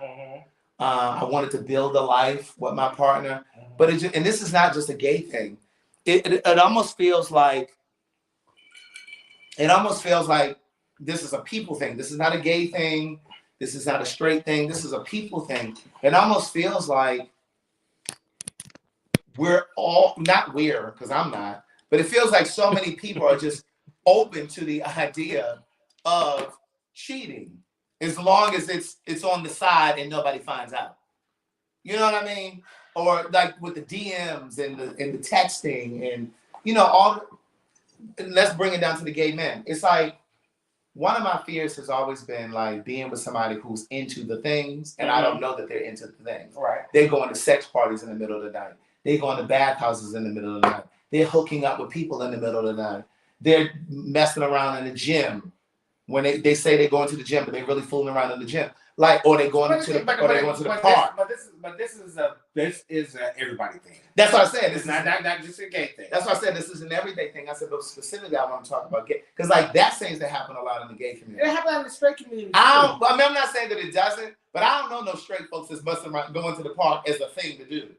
I wanted to build a life with my partner. But and this is not just a gay thing. It almost feels like this is a people thing. This is not a gay thing. This is not a straight thing. This is a people thing. It almost feels like we're all not we're because I'm not, but it feels like so many people are just open to the idea of cheating as long as it's on the side and nobody finds out. You know what I mean? Or like with the DMs and the texting and all. And let's bring it down to the gay men. It's like one of my fears has always been like being with somebody who's into the things, and I don't know that they're into the things. Right. They're going to sex parties in the middle of the night. They're going to bathhouses in the middle of the night. They're hooking up with people in the middle of the night. They're messing around in the gym when they say they're going to the gym, but they're really fooling around in the gym. Like, or they're going to the park. This is a everybody thing. That's what I said. It's not just a gay thing. That's why I said this is an everyday thing. I said, but specifically, I want to talk about gay because like that seems to happen a lot in the gay community. It happens in the straight community. I'm not saying that it doesn't, but I don't know no straight folks that's busting around going to the park as a thing to do.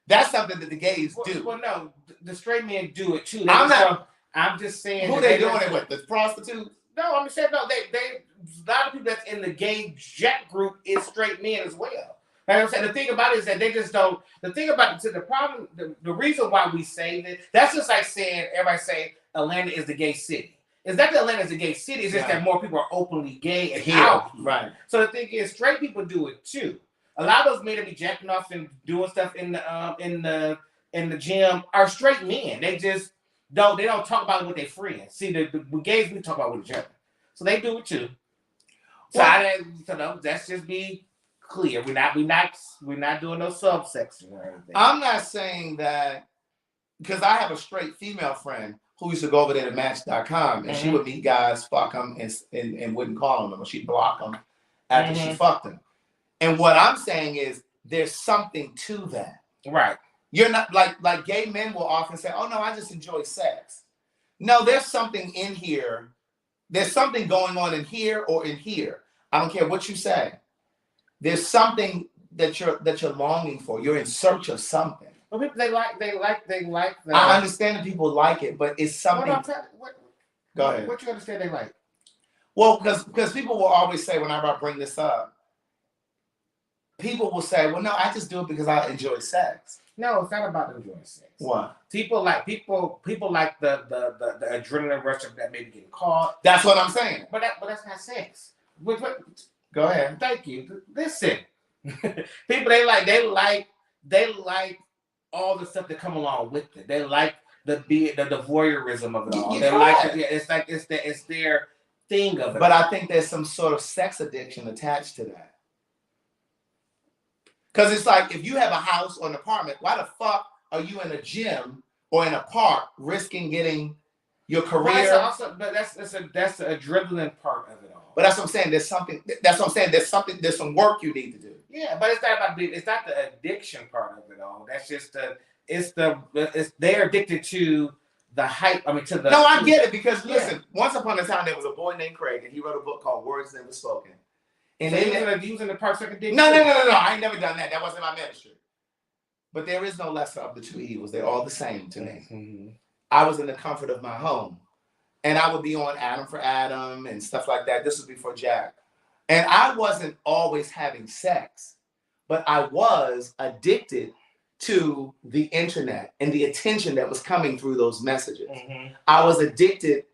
That's something that the gays do. Well, no, the straight men do it too. I'm just saying. Who they doing it with? The prostitutes? No, I'm saying no. They a lot of people that's in the gay jet group is straight men as well. Like I'm saying, the thing about it is that they just don't. The thing about it, the problem, the reason why we say that, that's just like saying everybody say Atlanta is the gay city. It's not that Atlanta is the gay city. It's just that more people are openly gay and out. Right. So the thing is, straight people do it too. A lot of those men that be jacking off and doing stuff in the gym are straight men. They just don't. They don't talk about it with their friends. See, the gays we talk about with each other, so they do it too. So let's just be clear. We're not doing no subsection or anything. I'm not saying that because I have a straight female friend who used to go over there to Match.com and she would meet guys, fuck them, and wouldn't call them, or she'd block them after she fucked them. And what I'm saying is there's something to that. Right. You're not like gay men will often say, "Oh no, I just enjoy sex." No, there's something in here. There's something going on in here or in here. I don't care what you say. There's something that you're longing for. You're in search of something. Well, people they like that. I understand that people like it, but it's something. Go ahead. What you understand they like? Well, because people will always say whenever I bring this up, people will say, "Well, no, I just do it because I enjoy sex." No, it's not about enjoying sex. What? People like the adrenaline rush of that maybe getting caught. That's what I'm saying. But that's not sex. Go ahead. Thank you. Listen, people they like all the stuff that come along with it. They like the voyeurism of it all. They like it's their thing of it. But I think there's some sort of sex addiction attached to that. Because it's like if you have a house or an apartment, why the fuck are you in a gym or in a park risking getting your career? But that's the adrenaline part of it all. But that's what I'm saying. There's something. That's what I'm saying. There's some work you need to do. Yeah, but it's not the addiction part of it all. That's just they're addicted to the hype. I mean, to the. No, I get it because listen. Once upon a time, there was a boy named Craig, and he wrote a book called Words Never Spoken. And so he was in the Park Addiction. No. I ain't never done that. That wasn't my ministry. But there is no lesser of the two evils. They're all the same to me. Mm-hmm. I was in the comfort of my home. And I would be on Adam for Adam and stuff like that. This was before Jack. And I wasn't always having sex, but I was addicted to the internet and the attention that was coming through those messages. Mm-hmm. I was addicted.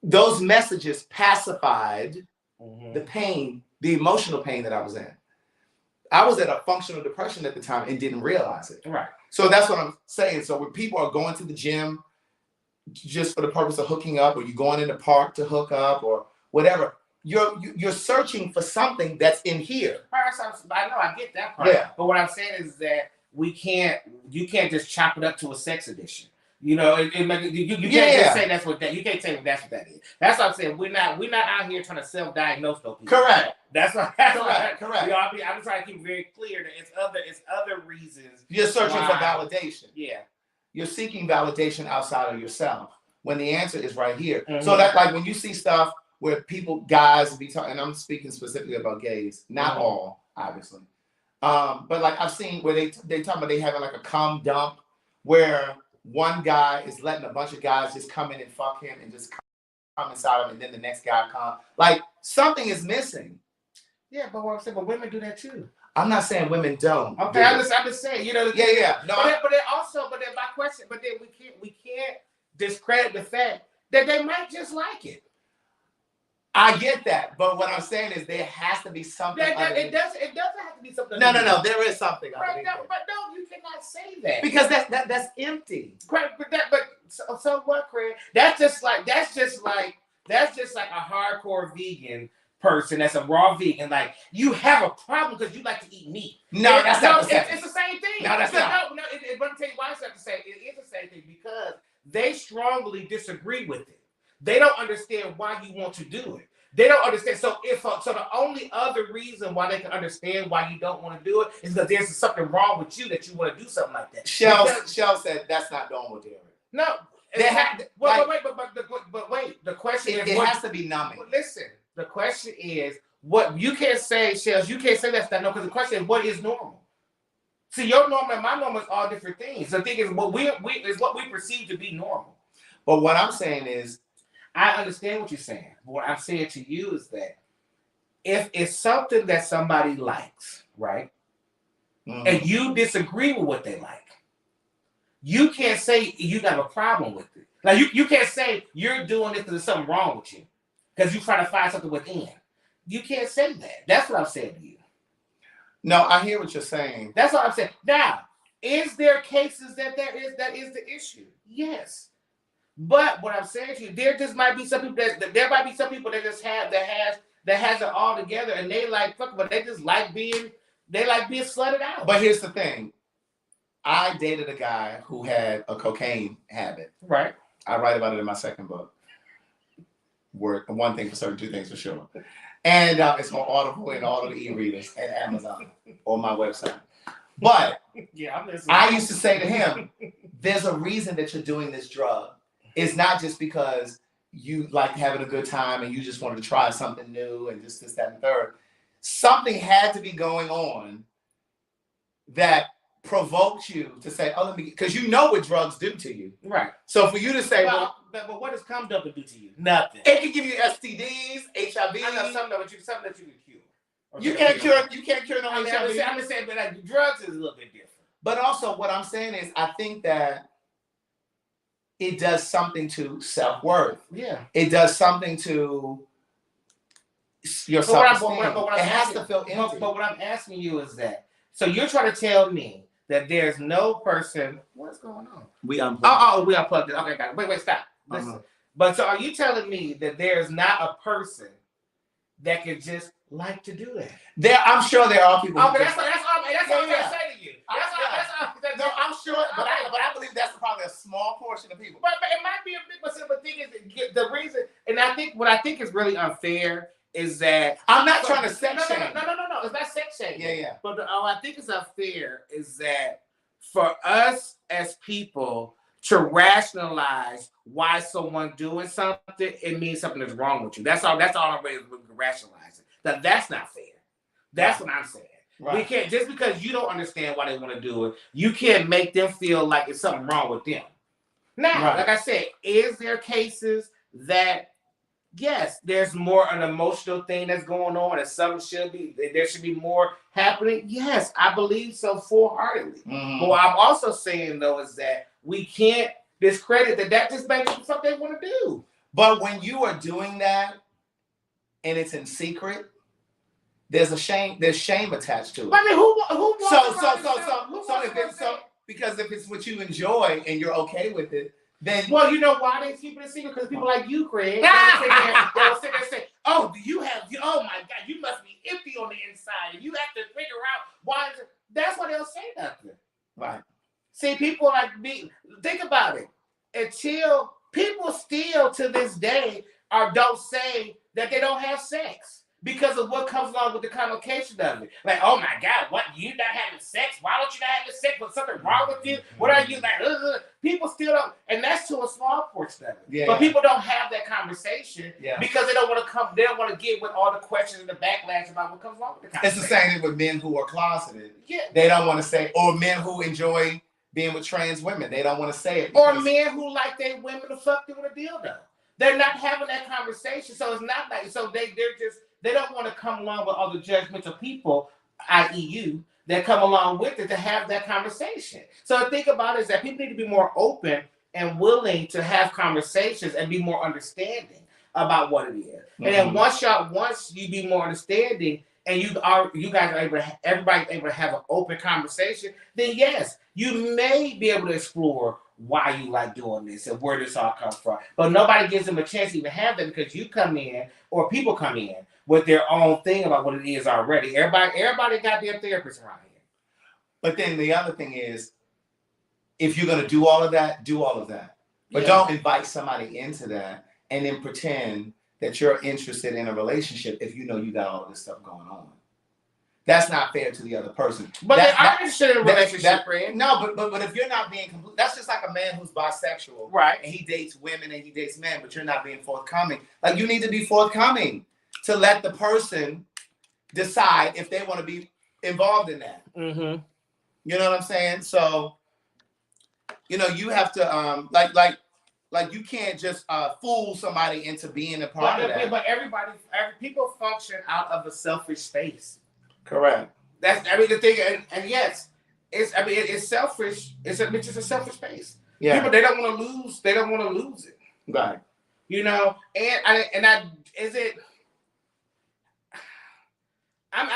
Those messages pacified the pain, the emotional pain that I was in. I was at a functional depression at the time and didn't realize it. Right. So that's what I'm saying. So when people are going to the gym just for the purpose of hooking up, or you're going in the park to hook up or whatever, you're searching for something that's in here. I know, I get that part. Yeah. But what I'm saying is that you can't just chop it up to a sex addiction. You know, you can't just say that's what that. You can't say that's what that is. That's what I'm saying. We're not out here trying to self-diagnose those people. Correct. Correct. Correct. You know, I'm trying to keep very clear that it's other reasons. You're searching for validation. Yeah. You're seeking validation outside of yourself when the answer is right here. Mm-hmm. So that like when you see stuff where guys be talking, and I'm speaking specifically about gays, not all, obviously. But like I've seen where they talk about they having like a cum dump where one guy is letting a bunch of guys just come in and fuck him and just come inside him, and then the next guy come. Like something is missing. Yeah, but what I'm saying, but women do that too. I'm not saying women don't. Okay, I'm just saying, you know. Yeah. No, but then my question, but then we can't discredit the fact that they might just like it. I get that, but what I'm saying is there has to be something. It doesn't have to be something. No. There is something. Right, but no, you cannot say that because that's empty. Craig, so what, Craig? That's just like a hardcore vegan person that's a raw vegan. Like, you have a problem because you like to eat meat. No, that's not the same. It's the same thing. No, that's not. No, but I'm tell you why it's not the same. It is the same thing because they strongly disagree with it. They don't understand why you want to do it. They don't understand. So the only other reason why they can understand why you don't want to do it is because there's something wrong with you that you want to do something like that. Shell said that's not normal, Derek. No. Wait. The question is, it has to be numbing. Listen, the question is, what you can't say, Shells. You can't say that's not normal because the question is, what is normal? See, your normal and my normal is all different things. The thing is, what we perceive to be normal. But what I'm saying is, I understand what you're saying. But what I'm saying to you is that if it's something that somebody likes, right, and you disagree with what they like, you can't say you got a problem with it. Like, you can't say you're doing it because there's something wrong with you because you're trying to find something within. You can't say that. That's what I'm saying to you. No, I hear what you're saying. That's what I'm saying. Now, is there cases that is the issue? Yes. But what I'm saying to you, there might be some people that just have that has it all together and they like fuck, but they just like being slutted out. But here's the thing. I dated a guy who had a cocaine habit. Right. I write about it in my second book. One thing for certain, two things for sure. And it's on Audible and all of the e-readers and Amazon or my website. But yeah, I'm listening. I used to say to him, there's a reason that you're doing this drug. It's not just because you like having a good time and you just wanted to try something new and just this, that, and third. Something had to be going on that provoked you to say, oh, let me, because you know what drugs do to you. Right. So for you to say, but what does cum dump do to you? Nothing. It can give you STDs, HIV. I know something that you can cure. You can't cure no HIV. I'm just saying, but like, drugs is a little bit different. But also what I'm saying is I think that it does something to self-worth. Yeah. It does something to your self-esteem. It has to feel empty. But what I'm asking you is that, so you're trying to tell me that there's no person. What's going on? We unplugged. Oh, we unplugged it. Okay, got it. Wait, stop. Listen. But so are you telling me that there's not a person that can just like to do that? I'm sure there are people. Okay, that's all I'm trying to say to you. No, I'm sure, but I believe that's probably a small portion of people. But it might be a big percent. But the thing is, the reason, and what I think is really unfair is that I'm not trying to sex shame. No. It's not sex shame. Yeah. But I think it's unfair is that for us as people to rationalize why someone doing something, it means something is wrong with you. That's all I'm ready to rationalize it. That's not fair. That's what I'm saying. Right. We can't, just because you don't understand why they want to do it, you can't make them feel like it's something wrong with them. Now, like I said, is there cases that, yes, there's more an emotional thing that's going on and there should be more happening? Yes, I believe so full-heartedly. Mm-hmm. But what I'm also saying, though, is that we can't discredit that just makes something they want to do. But when you are doing that and it's in secret, there's shame attached to it. I mean, because if it's what you enjoy and you're okay with it, then well, you know why they keep it a secret? Because people like you, Craig, they'll sit there and say, "Oh, oh my God, you must be empty on the inside, and you have to figure out why." That's why they'll say nothing. Right. See, people like me. Think about it. Until people still to this day don't say that they don't have sex. Because of what comes along with the connotation of it. Like, oh my God, what? You not having sex? Why don't you not having sex? Was something wrong with you? What are you like? People still don't, and that's to a small portion of it. Yeah. But people don't have that conversation because they don't want to come. They don't want to get with all the questions and the backlash about what comes along with the conversation. It's the same thing with men who are closeted. Yeah. They don't want to say, or men who enjoy being with trans women. They don't want to say it. Or men who like their women to fuck them with a dildo. They're not having that conversation, so it's not like they're just. They don't want to come along with other judgmental people i.e. you, that come along with it to have that conversation. So the thing about it is that people need to be more open and willing to have conversations and be more understanding about what it is. And then once you be more understanding and you guys are able to, everybody's able to have an open conversation, then yes, you may be able to explore why you like doing this and where this all comes from. But nobody gives them a chance to even have that because you come in or people come in with their own thing about what it is already. Everybody got their therapist around here. But then the other thing is, if you're going to do all of that, do all of that. But don't invite somebody into that and then pretend that you're interested in a relationship if you know you got all of this stuff going on. That's not fair to the other person. But they are interested in a relationship, friend. No, but if you're not being complete, that's just like a man who's bisexual. Right. And he dates women and he dates men, but you're not being forthcoming. Like, you need to be forthcoming to let the person decide if they want to be involved in that. Mm-hmm. You know what I'm saying? So, you know, you have to like you can't just fool somebody into being a part of that. But people function out of a selfish space. Correct. That's the thing, and yes, it's selfish. It's just a selfish space. Yeah. People, they don't want to lose. They don't want to lose it. Right. You know, I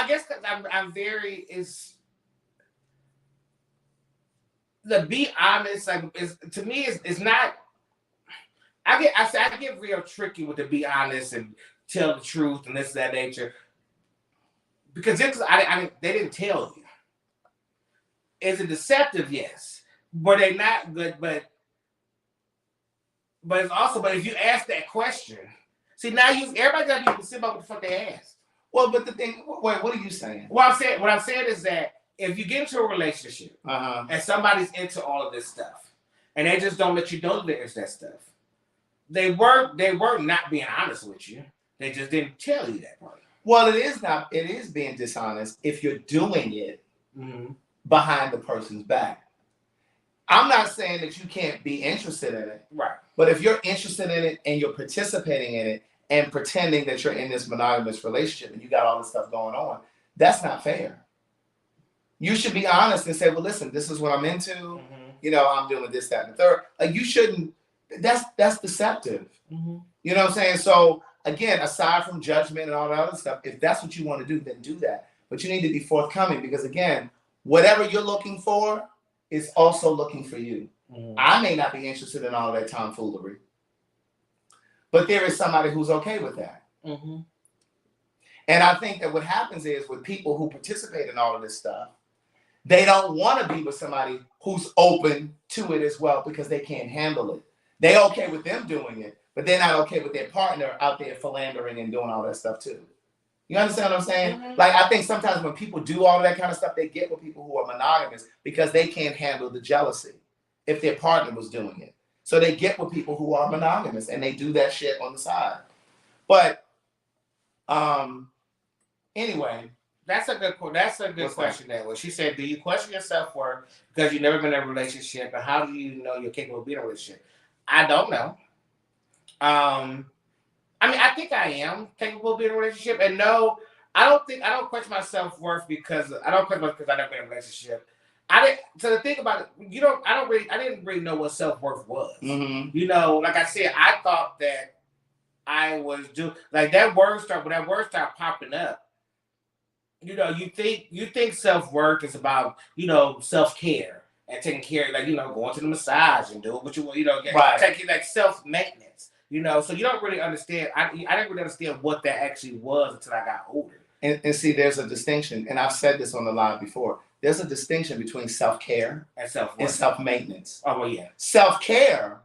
guess because I'm very to be honest, like, to me is not. I get real tricky with to be honest and tell the truth and this of that nature. Because they didn't tell you. Is it deceptive? Yes. Were they not good? But it's also, but if you ask that question, see, now everybody got to be specific about what the fuck they asked. Well, but the thing, wait, what are you saying? What I'm saying is that if you get into a relationship and somebody's into all of this stuff and they just don't let you know they're into that stuff, they were not being honest with you. They just didn't tell you that part. Well, it is being dishonest if you're doing it behind the person's back. I'm not saying that you can't be interested in it. Right. But if you're interested in it and you're participating in it and pretending that you're in this monogamous relationship and you got all this stuff going on, that's not fair. You should be honest and say, well, listen, this is what I'm into. You know, I'm doing this, that, and the third. Like, you shouldn't, that's deceptive. You know what I'm saying? So, again, aside from judgment and all that other stuff, if that's what you want to do, then do that. But you need to be forthcoming because, again, whatever you're looking for is also looking for you. I may not be interested in all that tomfoolery, but there is somebody who's okay with that. And I think that what happens is with people who participate in all of this stuff, they don't want to be with somebody who's open to it as well because they can't handle it. They're okay with them doing it, but they're not okay with their partner out there philandering and doing all that stuff too. You understand what I'm saying? Like, I think sometimes when people do all of that kind of stuff, they get with people who are monogamous because they can't handle the jealousy if their partner was doing it. So they get with people who are monogamous and they do that shit on the side. But anyway. That's a good question. That was. She said, "Do you question your self-worth because you've never been in a relationship, and how do you know you're capable of being in a relationship?" I don't know. I mean, I think I am capable of being in a relationship, and no, I don't question my self-worth because I never been in a relationship. So the thing about it, I didn't really know what self-worth was. You know, like I said, I thought that I was doing like that word when that word started popping up. You know, you think self-worth is about, you know, self-care and taking care, like, you know, going to the massage and doing what you want, you know, taking like self-maintenance, you know, so you don't really understand. I didn't really understand what that actually was until I got older. And see, there's a distinction, and I've said this on the live before. There's a distinction between self-care and self-worth and self-maintenance. Oh, well, yeah. Self-care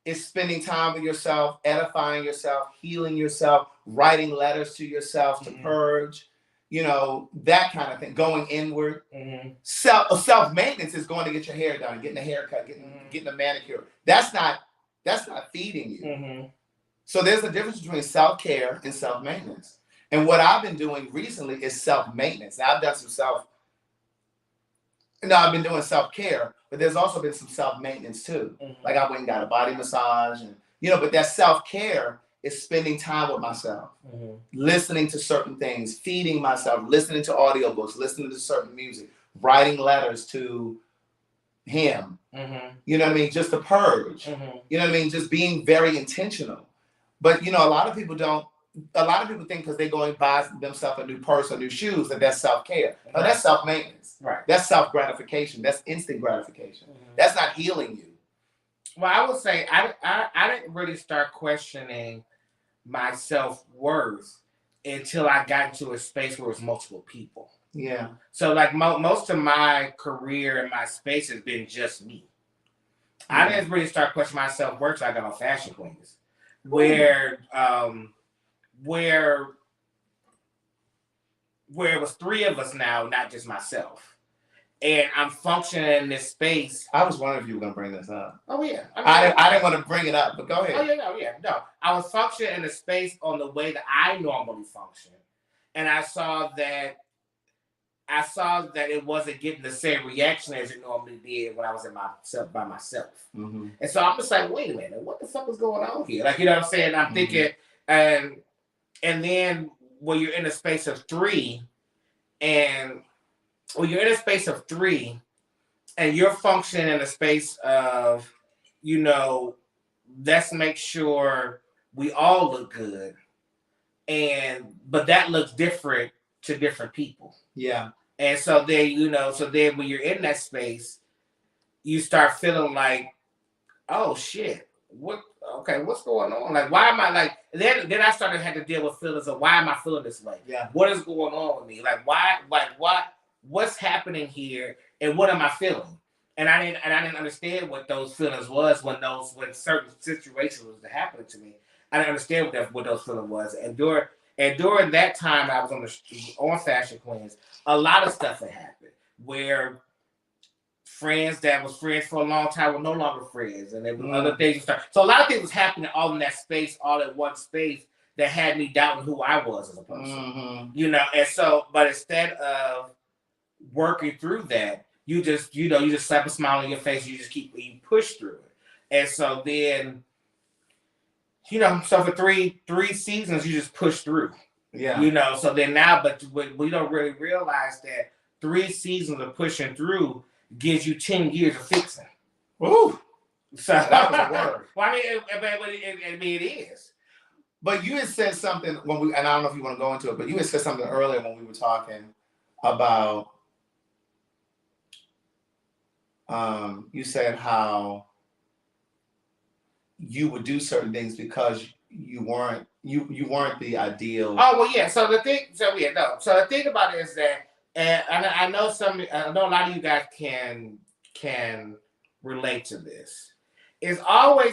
is spending time with yourself, edifying yourself, healing yourself, writing letters to yourself to purge. You know, that kind of thing, going inward. Self-maintenance is going to get your hair done, getting a haircut, getting a manicure. That's not feeding you. So there's a difference between self-care and self-maintenance. And what I've been doing recently is self-maintenance. Now, I've been doing self-care, but there's also been some self-maintenance too. Like, I went and got a body massage, and, you know, but that self-care is spending time with myself, Mm-hmm. listening to certain things, feeding myself, listening to audiobooks, listening to certain music, writing letters to him. Mm-hmm. You know what I mean? Just to purge. Mm-hmm. You know what I mean? Just being very intentional. But, you know, a lot of people think because they go and buy themselves a new purse or new shoes that that's self-care. No, that's self-maintenance. Right. That's self-gratification. That's instant gratification. Mm-hmm. That's not healing you. Well, I would say I didn't really start questioning my self-worth until I got into a space where it was multiple people. Yeah. So like most of my career in my space has been just me. I didn't really start questioning my self-worth until I got on Fashion Queens, where it was 3 of us now, not just myself. And I'm functioning in this space. I was wondering if you were going to bring this up. Oh, yeah. I didn't want to bring it up, but go ahead. Oh, yeah, no. I was functioning in a space on the way that I normally function. And I saw that it wasn't getting the same reaction as it normally did when I was by myself. Mm-hmm. And so I'm just like, wait a minute, what the fuck is going on here? Like, you know what I'm saying? I'm thinking, and then when you're in a space of 3, and you're functioning in a space of, you know, let's make sure we all look good. But that looks different to different people. Yeah. And so then when you're in that space, you start feeling like, oh shit, what's going on? Like, why am I like, then I started had to deal with feelings of why am I feeling this way? Yeah. What is going on with me? Like, what's happening here and what am I feeling? And I didn't understand what those feelings was when certain situations was happening to me. I didn't understand what those feelings was. And during that time I was on Fashion Queens, a lot of stuff had happened where friends that was friends for a long time were no longer friends, and there were other things. So a lot of things was happening all in that space, all in one space, that had me doubting who I was as a person. You know, and so, but instead of working through that, you just slap a smile on your face, you push through it. And so then, you know, so for three seasons, you just push through. Yeah. You know, so then now, but we don't really realize that 3 seasons of pushing through gives you 10 years of fixing. Woo! So that was a word. Well, I mean, it is. But you had said something and I don't know if you want to go into it, but you had said something earlier when we were talking about, you said how you would do certain things because you weren't the ideal. Oh well, yeah. So the thing about it is that, and I know a lot of you guys can relate to this. I'm trying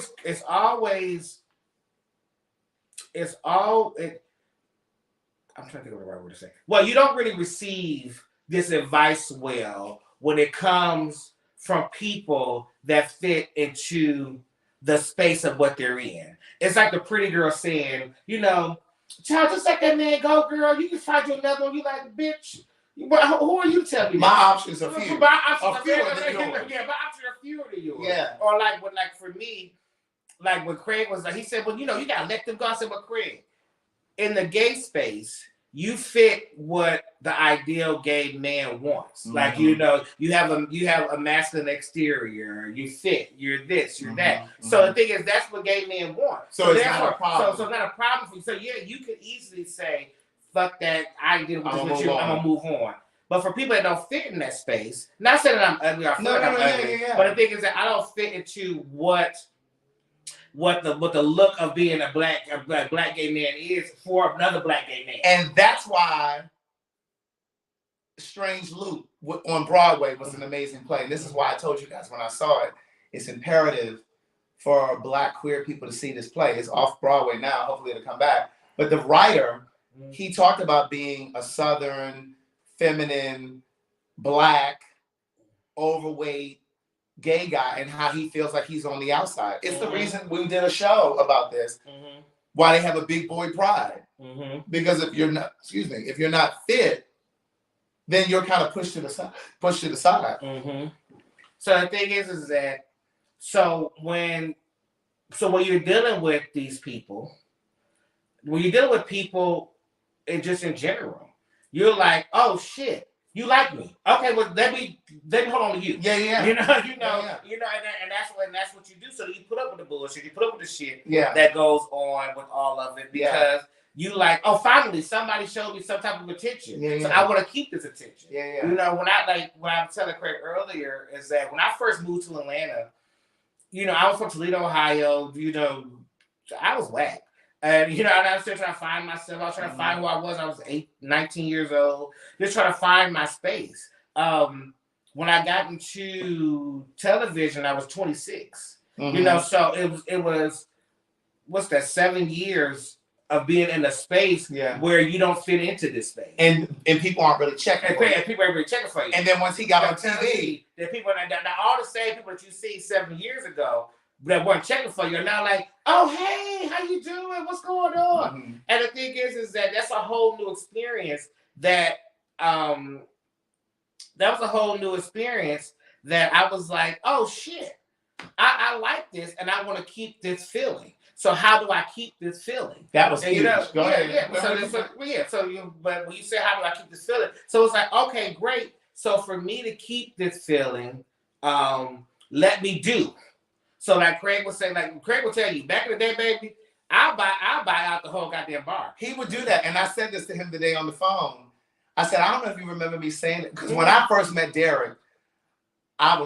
to think of the right word to say. Well, you don't really receive this advice well when it comes from people that fit into the space of what they're in. It's like the pretty girl saying, you know, child, just let that man go, girl. You can find you another one. You like, bitch. Who are you telling me? My options are few. My options are fewer than yours. Yeah, my options are fewer than yours. Yeah. Or like for me, like when Craig was like, he said, well, you know, you gotta let them go. I said, well, Craig, in the gay space, you fit what the ideal gay man wants. Mm-hmm. Like, you know, you have a masculine exterior. You fit. You're this. You're that. Mm-hmm. So the thing is, that's what gay men want. So it's not a problem. So it's not a problem for you. So yeah, you could easily say, "Fuck that! I did with this with you. I'm gonna move on." But for people that don't fit in that space, not saying that I'm ugly or ugly, but the thing is that I don't fit into what the look of being a black gay man is for another black gay man. And that's why Strange Loop on Broadway was an amazing play. And this is why I told you guys when I saw it, it's imperative for Black queer people to see this play. It's off Broadway now. Hopefully it'll come back. But the writer, he talked about being a Southern, feminine, Black, overweight, gay guy and how he feels like he's on the outside. It's the reason we did a show about this. Why they have a big boy pride. Because if you're not fit, then you're kind of pushed to the side. So the thing is that when you're dealing with these people, when you're dealing with people, and just in general, you're like, oh shit, you like me? Okay, well let me hold on to you. Yeah, yeah. You know, Yeah. and that's what you do. So you put up with the bullshit, you put up with the shit Yeah. that goes on with all of it because you like, oh, finally somebody showed me some type of attention. Yeah, So yeah. I want to keep this attention. Yeah. You know, when I was telling Craig earlier is that when I first moved to Atlanta, you know, I was from Toledo, Ohio. You know, I was whack. And, you know, and I was still trying to find myself. I was trying to find who I was. I was 19 years old, just trying to find my space. When I got into television, I was 26. You know, so it was what's that, 7 years of being in a space where you don't fit into this space. And people aren't really checking for you. And people aren't really checking for you. And then once he got on TV, the people now all the same people that you see 7 years ago that weren't checking for you are now like, oh hey, how you doing? What's going on? And the thing is that that's a whole new experience that was a whole new experience that I was like, oh shit, I like this and I want to keep this feeling. So how do I keep this feeling? That was huge. You know, Go ahead. Yeah. But when you say how do I keep this feeling? So it's like, okay, great. So for me to keep this feeling, let me do. So like Craig would say, like Craig would tell you, back in the day, baby, I'll buy out the whole goddamn bar. He would do that. And I said this to him today on the phone. I said, I don't know if you remember me saying it, because when I first met Derek, I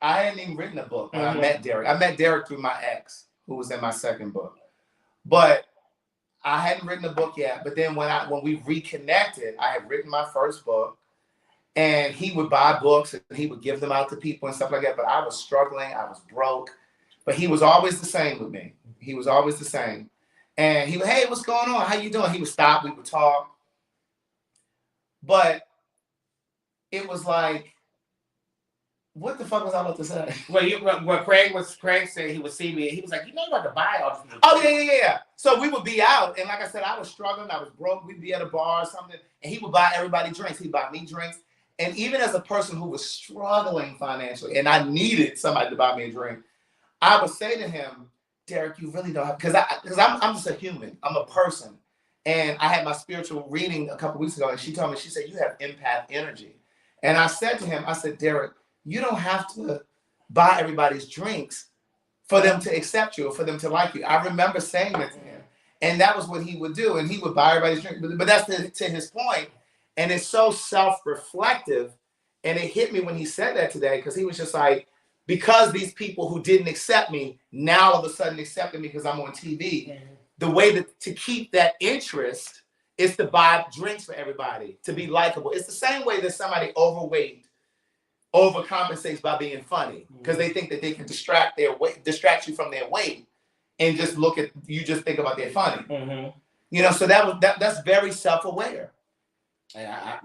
hadn't even written a book when I met Derek. I met Derek through my ex, who was in my second book. But I hadn't written a book yet. But then when we reconnected, I had written my first book. And he would buy books and he would give them out to people and stuff like that. But I was struggling. I was broke. But he was always the same with me. He was always the same. And he would, hey, what's going on? How you doing? He would stop. We would talk. But it was like, what the fuck was I about to say? Well, Craig said he would see me. He was like, you know, you got to buy all this. Oh, yeah. So we would be out. And like I said, I was struggling. I was broke. We'd be at a bar or something. And he would buy everybody drinks. He'd buy me drinks. And even as a person who was struggling financially and I needed somebody to buy me a drink, I would say to him, Derek, you really don't have, because I'm just a human. I'm a person. And I had my spiritual reading a couple weeks ago, and she told me, she said, you have empath energy. And I said to him, I said, Derek, you don't have to buy everybody's drinks for them to accept you or for them to like you. I remember saying that to him. And that was what he would do. And he would buy everybody's drink. But that's to his point. And it's so self-reflective. And it hit me when he said that today, because he was just like, because these people who didn't accept me now all of a sudden accepted me because I'm on TV. The way to keep that interest is to buy drinks for everybody, to be likable. It's the same way that somebody overweight overcompensates by being funny, because they think that they can distract you from their weight and just just think about their funny. You know, so that's very self-aware.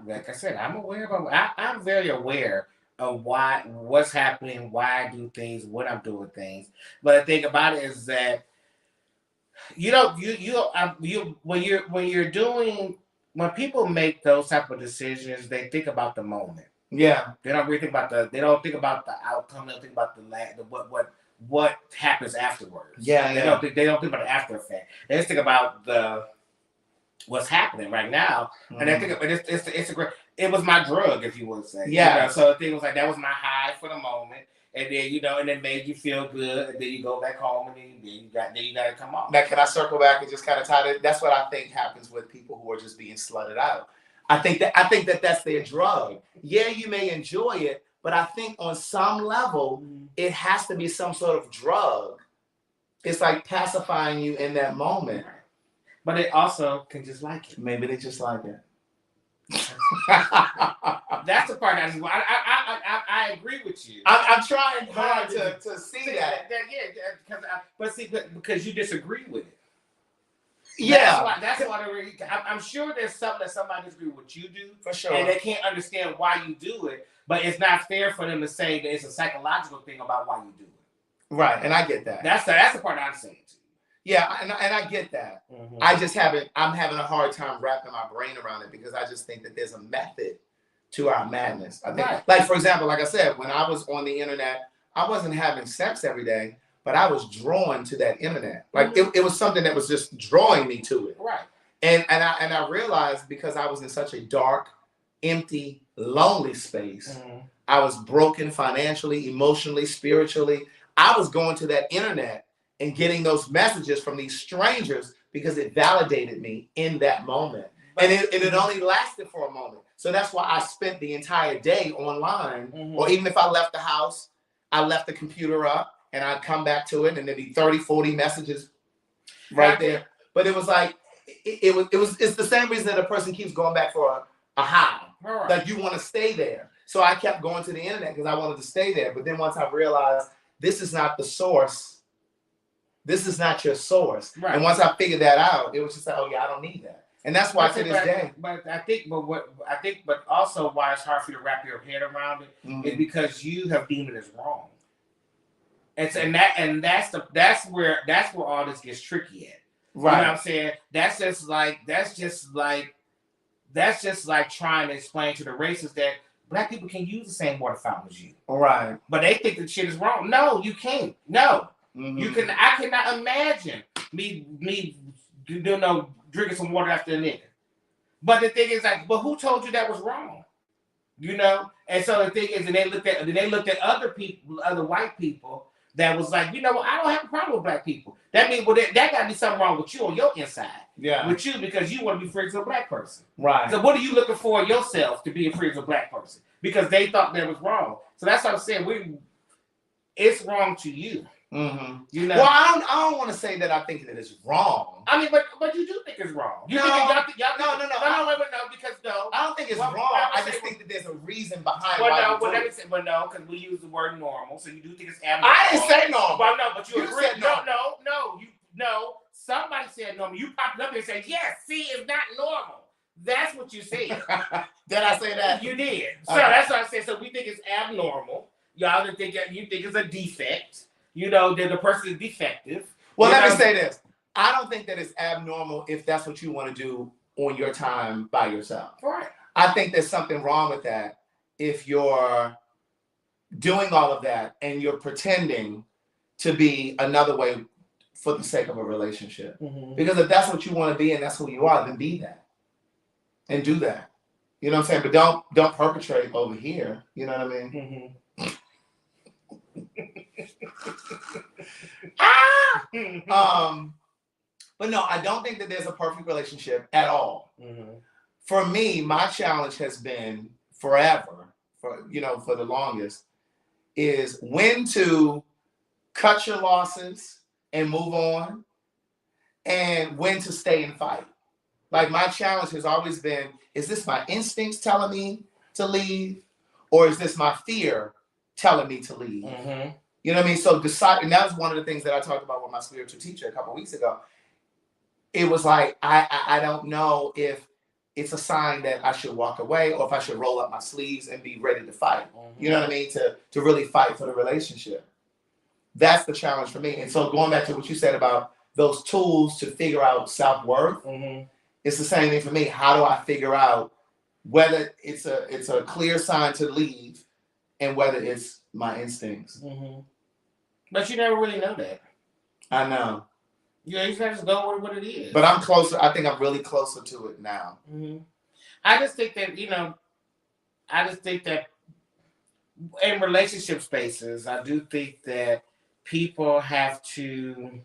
Like I said, I'm very aware of what's happening, why I do things, when I'm doing things. But the thing about it is that when people make those type of decisions, they think about the moment. Yeah. They don't really think about they don't think about the outcome. They don't think about what happens afterwards. Yeah. They don't think about the after effect. They just think about what's happening right now. And I think it's a great. It was my drug, if you want to say. Yeah. You know? So the thing was like, that was my high for the moment, and then and it made you feel good, and then you go back home, and then you got to come off. Now, can I circle back and just kind of tie it? That's what I think happens with people who are just being slutted out. I think that that's their drug. Yeah, you may enjoy it, but I think on some level, it has to be some sort of drug. It's like pacifying you in that moment. But it also can just like it. Maybe they just like it. That's the part I agree with you. I'm trying hard to see that. Because you disagree with it. Yeah. That's why I'm sure there's something that somebody disagrees with what you do. For sure. And they can't understand why you do it. But it's not fair for them to say that it's a psychological thing about why you do it. Right. And I get that. That's the part I'm saying to you. Yeah, and I get that. I'm having a hard time wrapping my brain around it, because I just think that there's a method to our madness. I think, like, for example, like I said, when I was on the internet, I wasn't having sex every day, but but I was drawn to that internet. Like it was something that was just drawing me to it. Right. And I realized because I was in such a dark, empty, lonely space, I was broken financially, emotionally, spiritually. I was going to that internet and getting those messages from these strangers because it validated me in that moment. And it only lasted for a moment. So that's why I spent the entire day online. Or even if I left the house, I left the computer up and I'd come back to it and there'd be 30, 40 messages right there. But it was like, it's the same reason that a person keeps going back for a high. Right. Like you want to stay there. So I kept going to the internet because I wanted to stay there. But then once I realized this is not the source, this is not your source. Right. And once I figured that out, it was just like, oh yeah, I don't need that. And that's why to this day. But also why it's hard for you to wrap your head around it is because you have deemed it as wrong. And that's where all this gets tricky at. Right. You know what I'm saying? That's just like trying to explain to the racists that Black people can use the same water fountain as you. Right. But they think the shit is wrong. No, you can't. No. You can. I cannot imagine me drinking some water after a nigga. But the thing is, like, but who told you that was wrong? You know? And so the thing is, and they looked at other people, other white people that was like, you know what, I don't have a problem with Black people. That means, well, that got to be something wrong with you on your inside. Yeah. With you because you want to be friends with a Black person. Right. So what are you looking for yourself to be a friends with a Black person? Because they thought that was wrong. So that's what I'm saying. It's wrong to you. You know. Well, I don't want to say that I think that it's wrong. I mean, but you do think it's wrong. You no, think no. Because I don't think it's wrong. I just think that there's a reason behind why you do it. Because we use the word normal, so you do think it's abnormal. I didn't say normal. Well, no, but you agree. Said normal. No. Somebody said normal. You popped up and said, yes, see, it's not normal. That's what you said. Did I say that? You did. So that's what I said. So we think it's abnormal. Y'all think you think it's a defect. You know, that the person is defective. Well, let me say this. I don't think that it's abnormal if that's what you want to do on your time by yourself. Right. I think there's something wrong with that if you're doing all of that and you're pretending to be another way for the sake of a relationship. Because if that's what you want to be and that's who you are, then be that. And do that. You know what I'm saying? But don't perpetrate over here. You know what I mean? But no, I don't think that there's a perfect relationship at all. For me, my challenge has been forever, for the longest, is when to cut your losses and move on, and when to stay and fight. Like my challenge has always been: is this my instincts telling me to leave, or is this my fear telling me to leave? You know what I mean? So decide, and that was one of the things that I talked about with my spiritual teacher a couple of weeks ago. It was like, I don't know if it's a sign that I should walk away or if I should roll up my sleeves and be ready to fight. You know what I mean? To really fight for the relationship. That's the challenge for me. And so going back to what you said about those tools to figure out self-worth, it's the same thing for me. How do I figure out whether it's a clear sign to leave and whether it's my instincts? But you never really know that. I know. Yeah, you just go with what it is. But I'm closer. I think I'm really closer to it now. I just think that, in relationship spaces, I do think that people have to,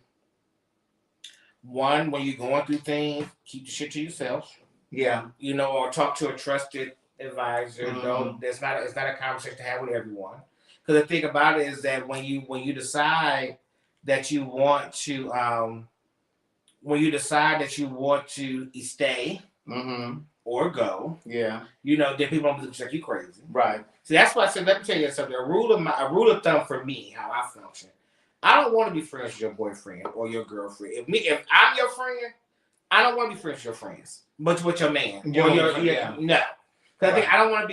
one, when you're going through things, keep the shit to yourself. Yeah. Or talk to a trusted advisor. It's not a conversation to have with everyone. Because the thing about it is that when you decide that you want to stay or go, then people don't look like you crazy. Right. So that's why I said, let me tell you something. A rule of thumb for me, how I function. I don't want to be friends with your boyfriend or your girlfriend. If I'm your friend, I don't want to be friends with your friends, but with your man. No. Because I don't want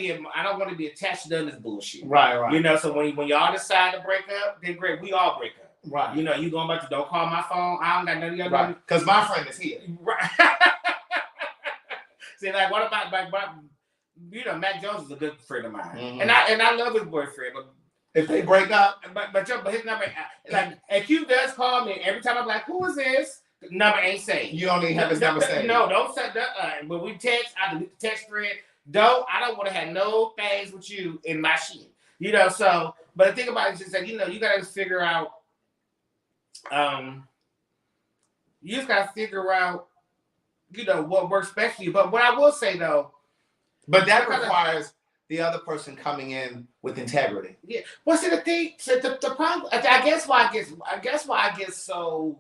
to be attached to none of this bullshit. Right. So when y'all decide to break up, then great, we all break up. Right. You going back to don't call my phone. I don't got none of your right. Because my friend is here. Right. See, like, what about Mac Jones is a good friend of mine, and I love his boyfriend, but If they break up, but his number, like, if Q does call me, every time I'm like, who is this? The number ain't saved. you don't even have his number saved. No, don't set that. When we text, I delete the text thread. I don't want to have no things with you in my shit. You know, so, but the thing about it is just that, you know, you got to figure out, you just got to figure out, you know, what works best for you. But what I will say, though. But that requires the other person coming in with integrity. Yeah. Well, see, the thing, so the problem, I guess why I get so,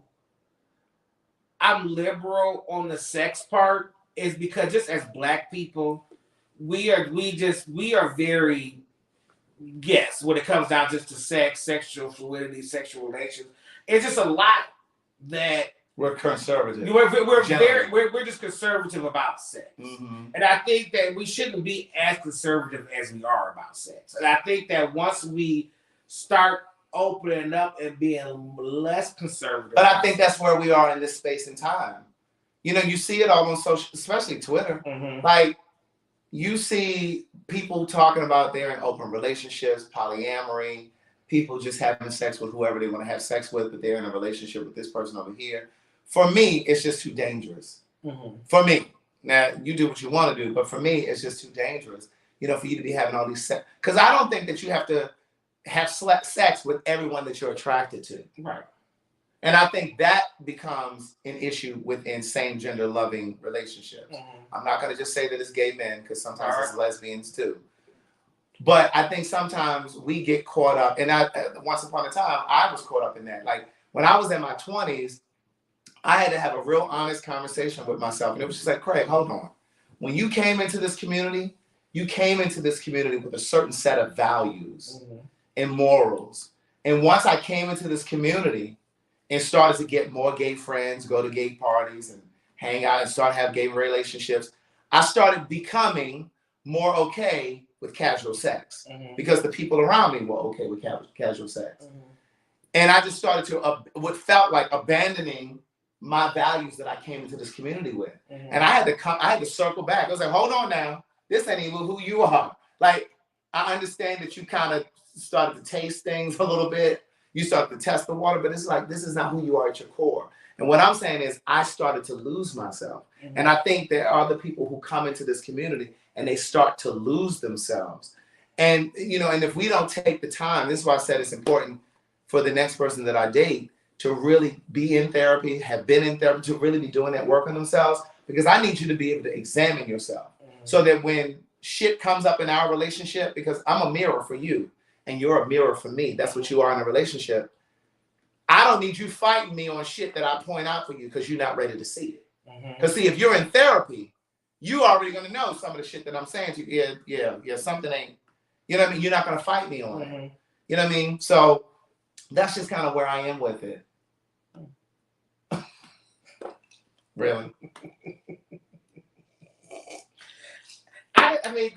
I'm liberal on the sex part is because just as Black people, we are very, yes, when it comes down just to sex, sexual fluidity, sexual relations, it's just a lot that we're conservative. We're just conservative about sex. Mm-hmm. And I think that we shouldn't be as conservative as we are about sex. And I think that once we start opening up and being less conservative. But I think that's where we are in this space and time. You know, you see it all on social, especially Twitter. Mm-hmm. Like, you see people talking about they're in open relationships, polyamory, people just having sex with whoever they want to have sex with, but they're in a relationship with this person over here. For me, it's just too dangerous. Mm-hmm. For me. Now, you do what you want to do, but for me, it's just too dangerous. You know, for you to be having all these sex. Because I don't think that you have to have sex with everyone that you're attracted to. Right. And I think that becomes an issue within same gender loving relationships. Mm-hmm. I'm not going to just say that it's gay men, because sometimes it's lesbians too. But I think sometimes we get caught up, and once upon a time, I was caught up in that. Like, when I was in my 20s, I had to have a real honest conversation with myself. And it was just like, Craig, hold on. When you came into this community, with a certain set of values Mm-hmm. and morals. And once I came into this community and started to get more gay friends, go to gay parties and hang out and start have gay relationships, I started becoming more okay with casual sex, Mm-hmm. because the people around me were okay with casual sex. Mm-hmm. And I just started to, what felt like abandoning my values that I came into this community with. Mm-hmm. And I had to circle back. I was like, hold on now, this ain't even who you are. Like, I understand that you kind of started to taste things a little bit. You started to test the water, but it's like, this is not who you are at your core. And what I'm saying is I started to lose myself. Mm-hmm. And I think there are other people who come into this community and they start to lose themselves. And, you know, and if we don't take the time, this is why I said it's important for the next person that I date to really be in therapy, have been in therapy, to really be doing that work on themselves, because I need you to be able to examine yourself. Mm-hmm. So that when shit comes up in our relationship, because I'm a mirror for you and you're a mirror for me, that's what you are in a relationship. I don't need you fighting me on shit that I point out for you because you're not ready to see it. Because Mm-hmm. see, if you're in therapy, you already gonna know some of the shit that I'm saying to you. Yeah, something ain't, you know what I mean? You're not gonna fight me on Mm-hmm. it. You know what I mean? So that's just kind of where I am with it. Really? I mean,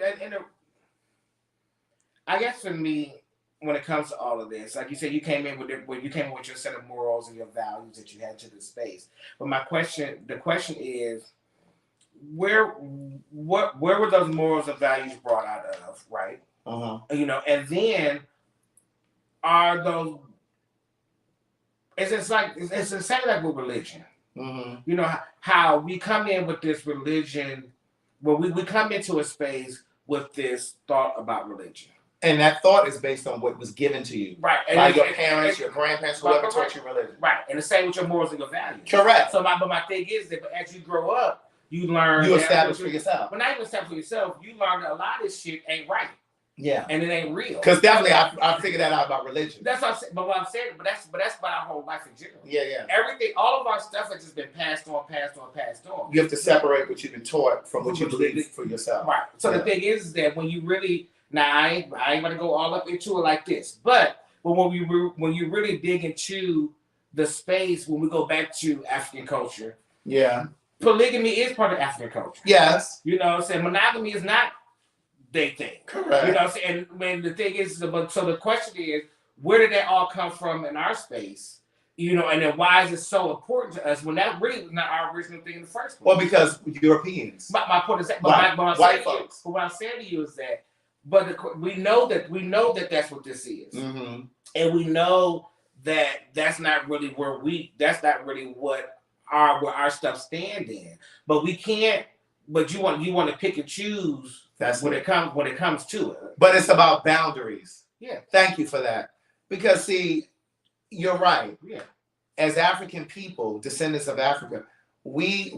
I guess for me, when it comes to all of this, like you said, you came in with your set of morals and your values that you had to this space. But the question is, where were those morals and values brought out of, right? Uh-huh. You know, and then are those? It's the same like with religion. Mm-hmm. You know how we come in with this religion, well, we come into a space with this thought about religion. And that thought is based on what was given to you. Right. By your parents, your grandparents, whoever taught you religion. Right. And the same with your morals and your values. Correct. So my thing is that as you grow up, you learn. You establish for yourself. But not even establish for yourself, you learn that a lot of this shit ain't right. Yeah. And it ain't real. Because definitely I figured that out about religion. That's what I'm saying. But what I'm saying, but that's about our whole life in general. Yeah. Everything, all of our stuff has just been passed on. You have to separate what you've been taught from what you believe for yourself. Right. So the thing is that when you really, now I ain't gonna go all up into it like this, but when you really dig into the space, when we go back to African culture, yeah, polygamy is part of African culture. Yes. You know what I'm saying? Monogamy is not their thing. Correct. You know what I'm saying? And when the thing is, so the question is, where did that all come from in our space? You know, and then why is it so important to us when that really was not our original thing in the first place? Well, because Europeans. My point is that, White folks. But what I'm saying to you is that But we know that that's what this is, and we know that that's not really what our stuff stand in. But we can't. But you want to pick and choose. That's when it comes to it. But it's about boundaries. Yeah. Thank you for that. Because see, you're right. Yeah. As African people, descendants of Africa, we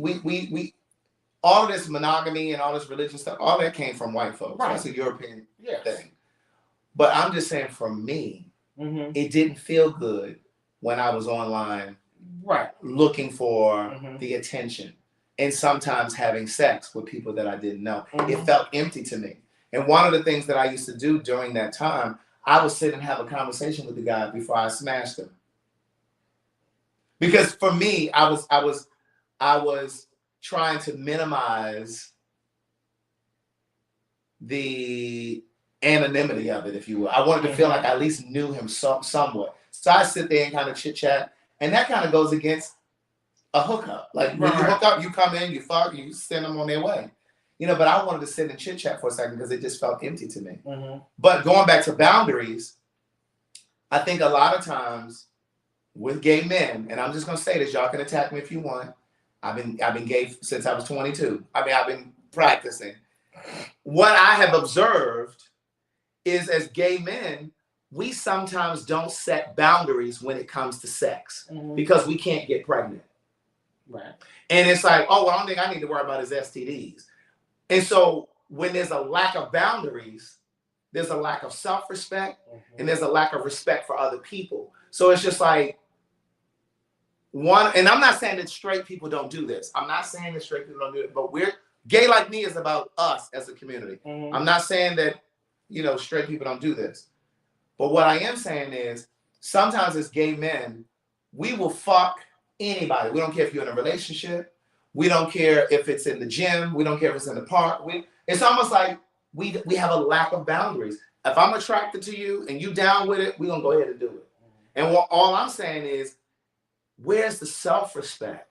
all of this monogamy and all this religion stuff, all that came from white folks. Right. That's a European Yes. thing. But I'm just saying, for me, it didn't feel good when I was online, right, looking for the attention, and sometimes having sex with people that I didn't know. It felt empty to me. And one of the things that I used to do during that time, I would sit and have a conversation with the guy before I smashed him. Because for me, I was trying to minimize the anonymity of it, if you will. I wanted to feel like I at least knew him somewhat. So I sit there and kind of chit chat, and that kind of goes against a hookup. Like when you hook up, you come in, you fuck, you send them on their way. But I wanted to sit and chit chat for a second because it just felt empty to me. But going back to boundaries, I think a lot of times with gay men, and I'm just gonna say this, y'all can attack me if you want. I've been gay since I was 22. I've been practicing. What I have observed is, as gay men, we sometimes don't set boundaries when it comes to sex because we can't get pregnant. Right. And it's like, oh, well, the only thing I need to worry about is STDs. And so when there's a lack of boundaries, there's a lack of self-respect and there's a lack of respect for other people. So it's just like and I'm not saying that straight people don't do this. I'm not saying that straight people don't do it, but Gay Like Me is about us as a community. I'm not saying that, straight people don't do this. But what I am saying is sometimes as gay men, we will fuck anybody. We don't care if you're in a relationship. We don't care if it's in the gym. We don't care if it's in the park. It's almost like we have a lack of boundaries. If I'm attracted to you and you down with it, we're going to go ahead and do it. And all I'm saying is, where's the self-respect?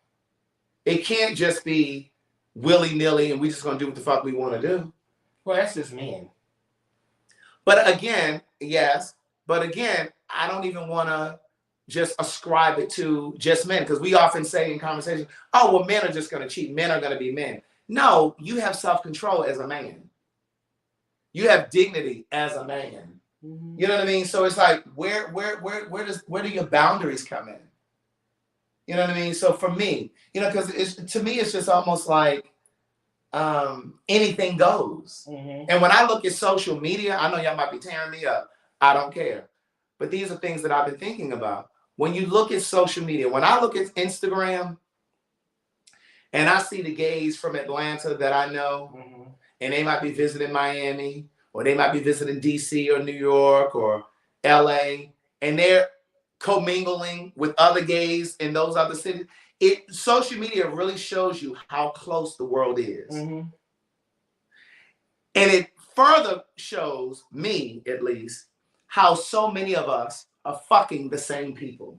It can't just be willy-nilly and we just going to do what the fuck we want to do. Well, that's just men. But again, yes. But again, I don't even want to just ascribe it to just men, because we often say in conversations, oh, well, men are just going to cheat. Men are going to be men. No, you have self-control as a man. You have dignity as a man. You know what I mean? So it's like, where do your boundaries come in? You know what I mean? So for me, because to me, it's just almost like anything goes. And when I look at social media, I know y'all might be tearing me up. I don't care. But these are things that I've been thinking about. When you look at social media, when I look at Instagram and I see the gays from Atlanta that I know, and they might be visiting Miami, or they might be visiting DC or New York or LA, and they're commingling with other gays in those other cities. Social media really shows you how close the world is. And it further shows me, at least, how so many of us are fucking the same people.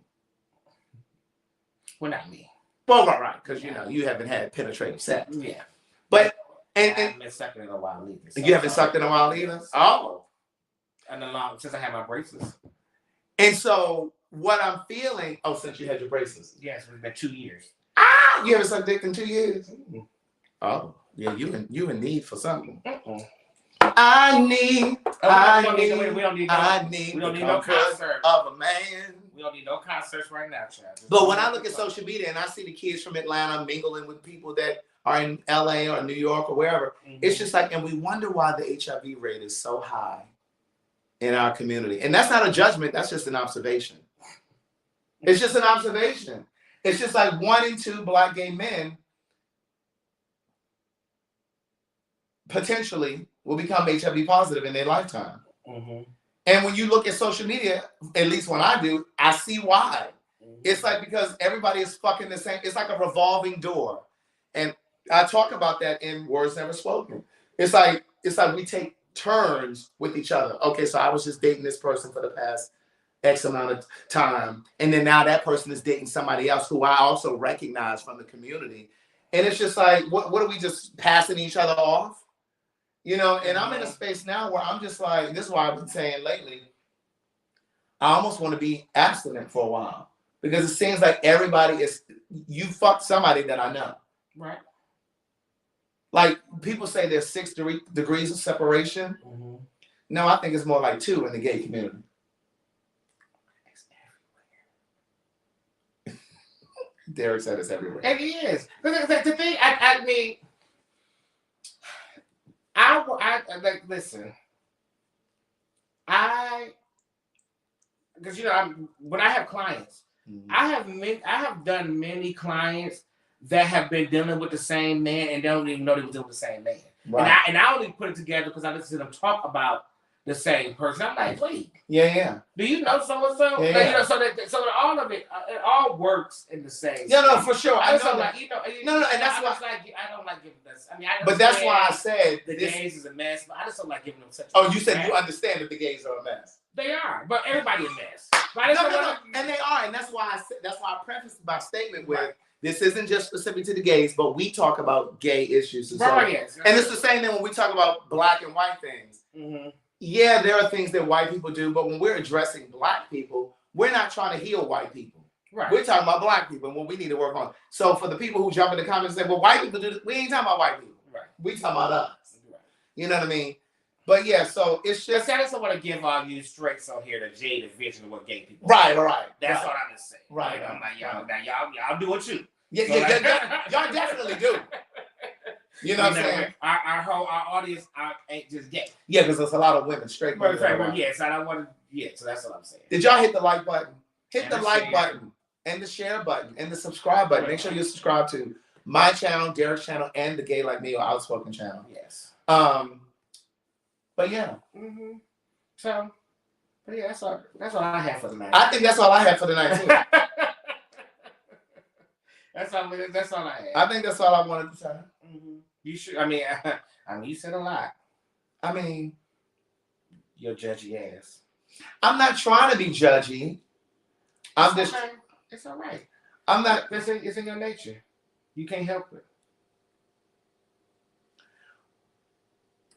Well, not me. Well, right, because you haven't had penetrative sex. Yeah. But I haven't been sucking in a while either. So you haven't sucked in a while either? Oh. And since I had my braces. And so what I'm feeling, since you had your braces. Yes, it's been 2 years. You haven't sucked dick in 2 years? Oh, yeah, you in need for something. I need no concert of a man. We don't need no concerts right now, child. But when I look at social media and I see the kids from Atlanta mingling with people that are in LA or New York or wherever, it's just like, and we wonder why the HIV rate is so high in our community. And that's not a judgment, that's just an observation. It's just an observation. It's just like 1 in 2 Black gay men potentially will become HIV positive in their lifetime. And when you look at social media, at least when I do, I see why. It's like because everybody is fucking the same. It's like a revolving door. And I talk about that in Words Never Spoken. It's like we take turns with each other. Okay, so I was just dating this person for the past X amount of time. And then now that person is dating somebody else who I also recognize from the community. And it's just like, what are we just passing each other off? You know, and I'm in a space now where I'm just like, this is why I've been saying lately, I almost want to be abstinent for a while because it seems like everybody is, you fucked somebody that I know. Right. Like people say there's 6 degrees of separation. Mm-hmm. No, I think it's more like 2 in the gay community. It's everywhere. Derek said it's everywhere. It is. The thing, I mean, I like, listen, because, you know, when I have clients, Mm-hmm. I have done many clients that have been dealing with the same man and don't even know they were dealing with the same man. Right. And I only put it together because I listen to them talk about the same person. I'm like, wait, Yeah. do you know so and so? Yeah. You know, so that all of it all works in the same. Yeah, no, space. for sure. I I know know like, that. you know, No, and that's I why was like, I don't like giving this. I mean, but that's why I said the this. gays is a mess, but I just don't like giving them such. Oh, you said you understand that the gays are a mess. They are, but everybody a mess. No, and they are, and that's why I said, that's why I prefaced my statement with this isn't just specific to the gays, but we talk about gay issues and Right, yes. And it's the same thing when we talk about black and white things. Mm-hmm. Yeah, there are things that white people do, but when we're addressing black people, we're not trying to heal white people. Right. We're talking about black people and what we need to work on. So for the people who jump in the comments and say, well, white people do this, we ain't talking about white people. Right. We talking about us. Right. You know what I mean? But yeah, so it's Just, just I just don't want to give all you straights on here the jaded vision of what gay people right. That's right. what I'm just saying. Right. You know, I'm like, y'all do it too. Yeah, y'all definitely do. You know what I'm saying? Our audience ain't just gay. Yeah, because there's a lot of women straight. Yes, I don't want to. Yeah, so that's what I'm saying. Did y'all hit the like button? Hit And the the like share. button and the share button and the subscribe button. Make sure you subscribe to my channel, Derek's channel, and the Gay Like Me or Outspoken channel. Yes. But yeah. Mm-hmm. So, but yeah, that's all I have for tonight. I think that's all I have for tonight too. That's all I have. I think that's all I wanted to say. Mm-hmm. You should. I mean, you said a lot. I mean, Your judgy ass. I'm not trying to be judgy. It's all right. I'm not. It's in your nature. You can't help it.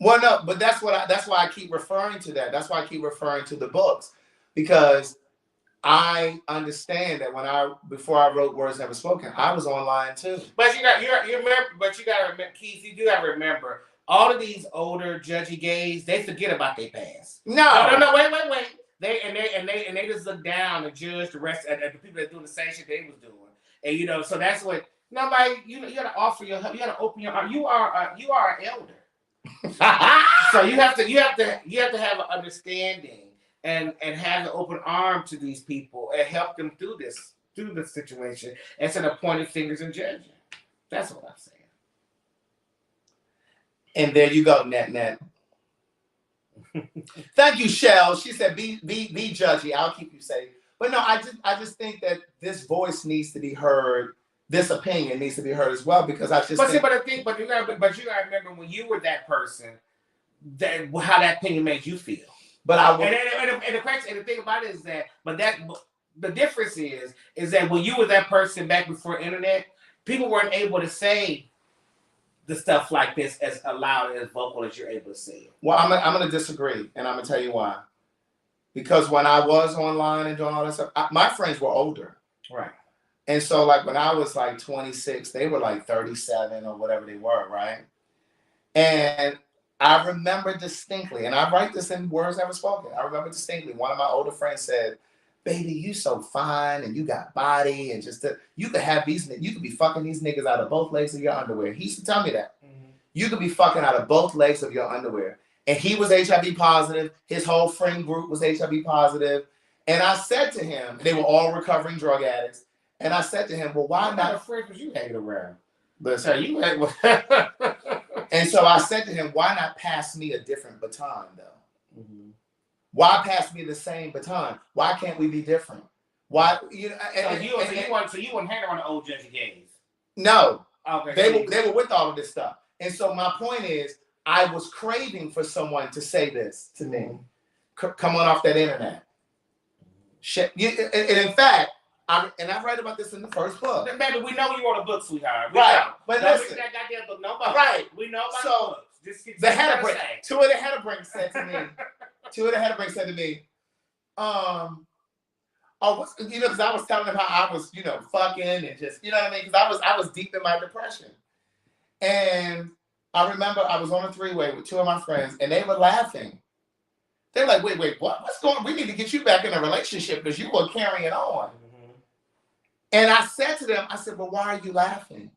Well, no, but that's why I keep referring to that. That's why I keep referring to the books, because I understand that before I wrote Words Never Spoken, I was online too. But you gotta remember, Keith, you do gotta remember, all of these older judgy gays, they forget about their past. No, wait. They just look down and judge the rest of the people that doing the same shit they was doing. And you know, so that's what nobody, you gotta offer your help, you gotta open your heart. You are an elder. So you have to have an understanding and have an open arm to these people and help them through the situation instead of pointing fingers and judging. That's what I'm saying. And there you go, net. Thank you, Shell. She said, "Be judgy. I'll keep you safe." But no, I just think that this voice needs to be heard. This opinion needs to be heard as well, because I just. But you gotta remember when you were that person, that how that opinion made you feel. But I would. And the thing about it is that, the difference is that when you were that person back before internet, people weren't able to say the stuff like this as loud and as vocal as you're able to say it. Well, I'm going to disagree, and I'm going to tell you why. Because when I was online and doing all that stuff, my friends were older. Right. And so, like, when I was, like, 26, they were, like, 37 or whatever they were, right? And I remember distinctly, and I write this in Words Never Spoken, I remember distinctly, one of my older friends said, "Baby, you so fine, and you got body, and you could be fucking these niggas out of both legs of your underwear." He used to tell me that. Mm-hmm. You could be fucking out of both legs of your underwear. And he was HIV positive. His whole friend group was HIV positive. And I said to him, they were all recovering drug addicts. And I said to him, well, why not? What kind of friends was you hanging around? Listen, and so I said to him, why not pass me a different baton, though? Mm-hmm. Why pass me the same baton? Why can't we be different? Why, you know? So you wouldn't hang around the old judgy gays? No. Okay. They were with all of this stuff. And so my point is, I was craving for someone to say this to me. Come on off that internet. Shit. And in fact, I read about this in the first book. Baby, we know you wrote a book, sweetheart. Right. But listen. We got goddamn book. Nobody. Right. We know about so, books. Just the head of break. break. Two of the head of break said to me, oh, what's, because I was telling them how I was, fucking and just, you know what I mean? Because I was deep in my depression. And I remember I was on a three-way with two of my friends, and they were laughing. They were like, wait, what? What's going on? We need to get you back in a relationship because you were carrying on. Mm-hmm. And I said to them, I said, well, why are you laughing?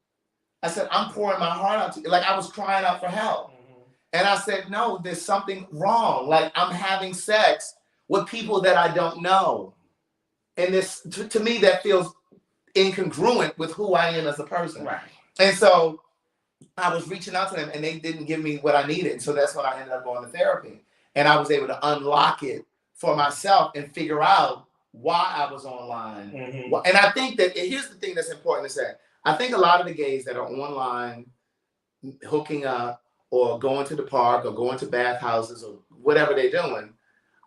I said, I'm pouring my heart out to you. Like I was crying out for help. Mm-hmm. And I said, no, there's something wrong. Like I'm having sex with people that I don't know. And this, to me, that feels incongruent with who I am as a person. Right. And so I was reaching out to them and they didn't give me what I needed. So that's when I ended up going to therapy. And I was able to unlock it for myself and figure out why I was online. Mm-hmm. And I think that, here's the thing that's important to say. I think a lot of the gays that are online, hooking up or going to the park or going to bathhouses or whatever they're doing,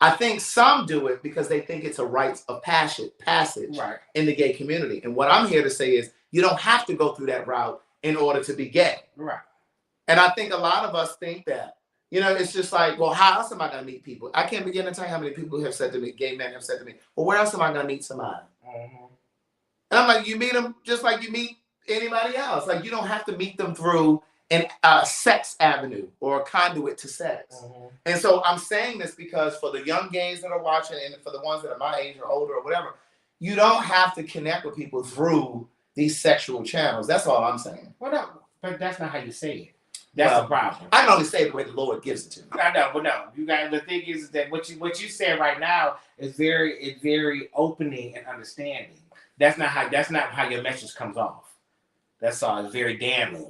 I think some do it because they think it's a rite of passage right. in the gay community. And what I'm here to say is you don't have to go through that route in order to be gay. Right. And I think a lot of us think that. It's just like, well, how else am I going to meet people? I can't begin to tell you how many people have said to me, gay men have said to me, well, where else am I going to meet somebody? Mm-hmm. And I'm like, you meet them just like you meet anybody else. Like you don't have to meet them through a sex avenue or a conduit to sex. Mm-hmm. And so I'm saying this because for the young gays that are watching and for the ones that are my age or older or whatever, you don't have to connect with people through these sexual channels. That's all I'm saying. Well, no, but that's not how you say it. That's the problem. I can only say it the way the Lord gives it to me. I know, but no. You got the thing is that what you said right now is very opening and understanding. That's not how your message comes off. That's all. It's very damning.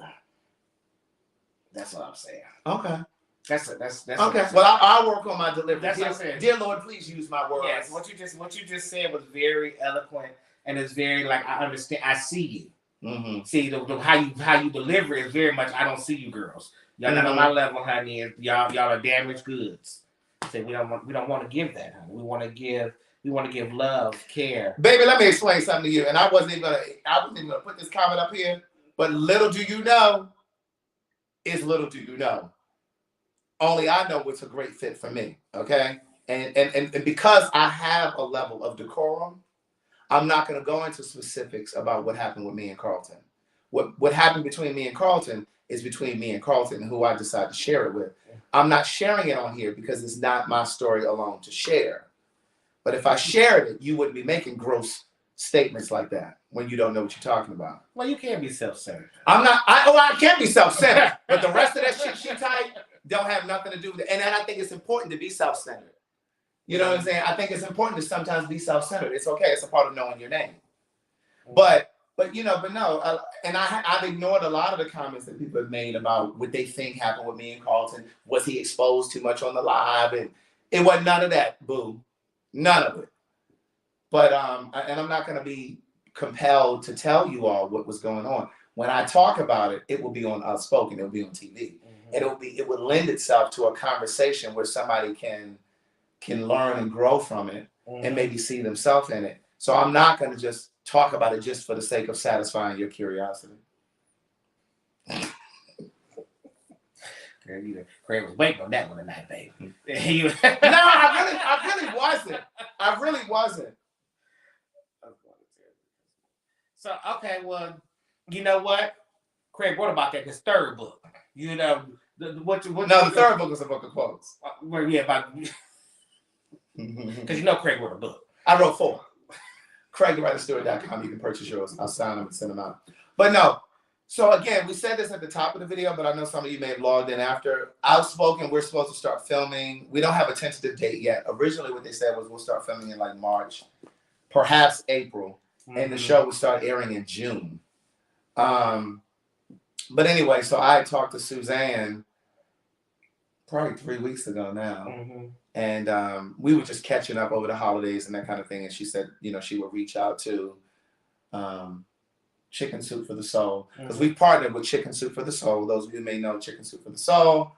That's what I'm saying. Okay. That's okay. Well, I'll work on my delivery. That's what I'm saying. Dear Lord, please use my words. Yes. What you just said was very eloquent, and it's very like I understand. I see you. Mm-hmm. See how you deliver is very much. I don't see you, girls. Y'all not on my level, honey. And y'all are damaged goods. See, we don't want to give that, honey. We want to give love, care. Baby, let me explain something to you. And I wasn't even gonna put this comment up here, but little do you know. Is little do you know. Only I know what's a great fit for me, okay? And because I have a level of decorum, I'm not going to go into specifics about what happened with me and Carlton. What happened between me and Carlton is between me and Carlton and who I decide to share it with. I'm not sharing it on here because it's not my story alone to share. But if I shared it, you wouldn't be making gross statements like that when you don't know what you're talking about. Well, you can't be self-centered. I can be self-centered, but the rest of that shit she type don't have nothing to do with it. And I think it's important to be self-centered. You know what I'm saying? I think it's important to sometimes be self-centered. It's okay. It's a part of knowing your name. But no. And I've ignored a lot of the comments that people have made about what they think happened with me and Carlton. Was he exposed too much on the live? And it wasn't none of that, boo. None of it. But and I'm not going to be compelled to tell you all what was going on. When I talk about it, it will be on Outspoken. It will be on TV. Mm-hmm. And it would lend itself to a conversation where somebody can learn and grow from it, mm-hmm. and maybe see themselves in it. So I'm not going to just talk about it just for the sake of satisfying your curiosity. Craig was waiting on that one tonight, baby. No, I really wasn't. So, okay, well, you know what? Craig, what about this third book? You know, the third book is a book of quotes. Well, yeah, because Craig wrote a book. I wrote 4. CraigTheWriterStewart.com. You can purchase yours. I'll sign them and send them out. But no. So again, we said this at the top of the video, but I know some of you may have logged in after. Outspoken, we're supposed to start filming. We don't have a tentative date yet. Originally, what they said was we'll start filming in like March, perhaps April, mm-hmm. and the show will start airing in June. But anyway, so I talked to Suzanne probably 3 weeks ago now. Mm-hmm. And we were just catching up over the holidays and that kind of thing. And she said, she would reach out to Chicken Soup for the Soul. Because we partnered with Chicken Soup for the Soul. Those of you who may know Chicken Soup for the Soul.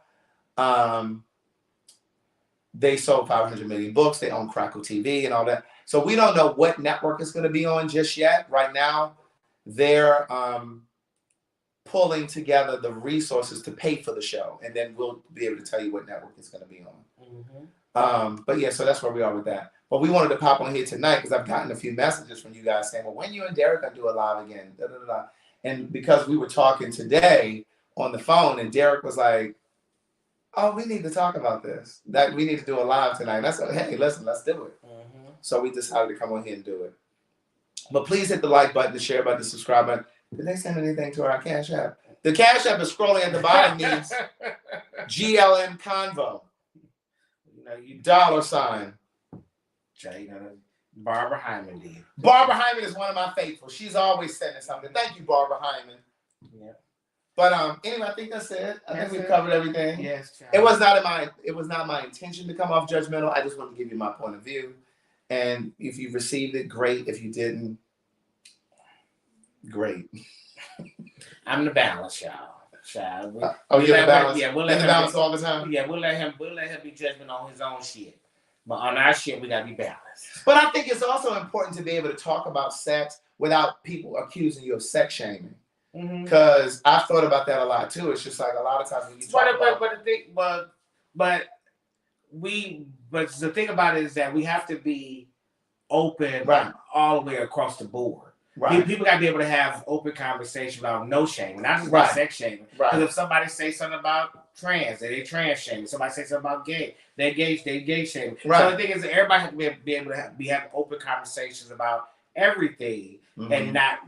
They sold 500 million books. They own Crackle TV and all that. So we don't know what network it's going to be on just yet. Right now, they're pulling together the resources to pay for the show, and then we'll be able to tell you what network it's going to be on. But yeah, so that's where we are with that. But we wanted to pop on here tonight because I've gotten a few messages from you guys saying, well, when you and Derek gonna do a live again? Da, da, da, da. And because we were talking today on the phone, and Derek was like, oh, we need to talk about this. That we need to do a live tonight. And I said, hey, listen, let's do it. So we decided to come on here and do it. But please hit the like button, the share button, the subscribe button. Did they send anything to our Cash App? The Cash App is scrolling at the bottom. Needs GLM Convo. You know, you $. Jay, Barbara Hyman did. Barbara Hyman is one of my faithfuls. She's always sending something. Thank you, Barbara Hyman. Yeah. But anyway, I think that's it. I think we've covered everything. Yes, child. It was not my intention to come off judgmental. I just wanted to give you my point of view. And if you received it, great. If you didn't, great. I'm the balance, y'all. Child. You're the balance. Yeah, we'll let the him balance all the time. Yeah, we'll let him be judgment on his own shit. But on our shit, we gotta be balanced. But I think it's also important to be able to talk about sex without people accusing you of sex shaming. Because I've thought about that a lot too. It's just like a lot of times when you talk about. But the thing about it is that we have to be open all the way across the board. Right. People got to be able to have open conversation about no shame, not just about sex shaming. Because if somebody say something about trans, they trans shaming. Somebody say something about gay, they gay shaming. Right. So the thing is, that everybody has to be able to have open conversations about everything and not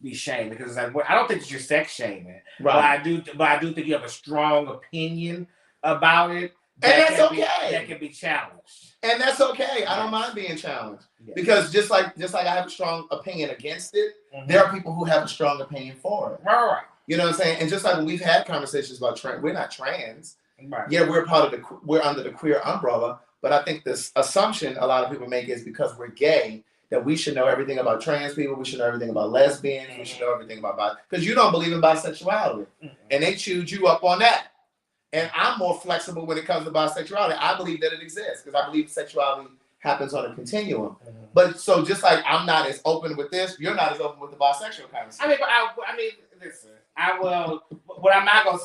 be shamed. Because it's like, I don't think that you're sex shaming, but I do think you have a strong opinion about it. And that's okay. That can be challenged. And that's okay. I don't mind being challenged. Because just like I have a strong opinion against it, there are people who have a strong opinion for it. Right. You know what I'm saying? And just like when we've had conversations about trans, we're not trans. Right. Yeah, we're under the queer umbrella. But I think this assumption a lot of people make is because we're gay that we should know everything about trans people, we should know everything about lesbians, we should know everything about because you don't believe in bisexuality, and they chewed you up on that. And I'm more flexible when it comes to bisexuality. I believe that it exists because I believe sexuality happens on a continuum. But so just like I'm not as open with this, you're not as open with the bisexual conversation. Listen. I will. What I'm not gonna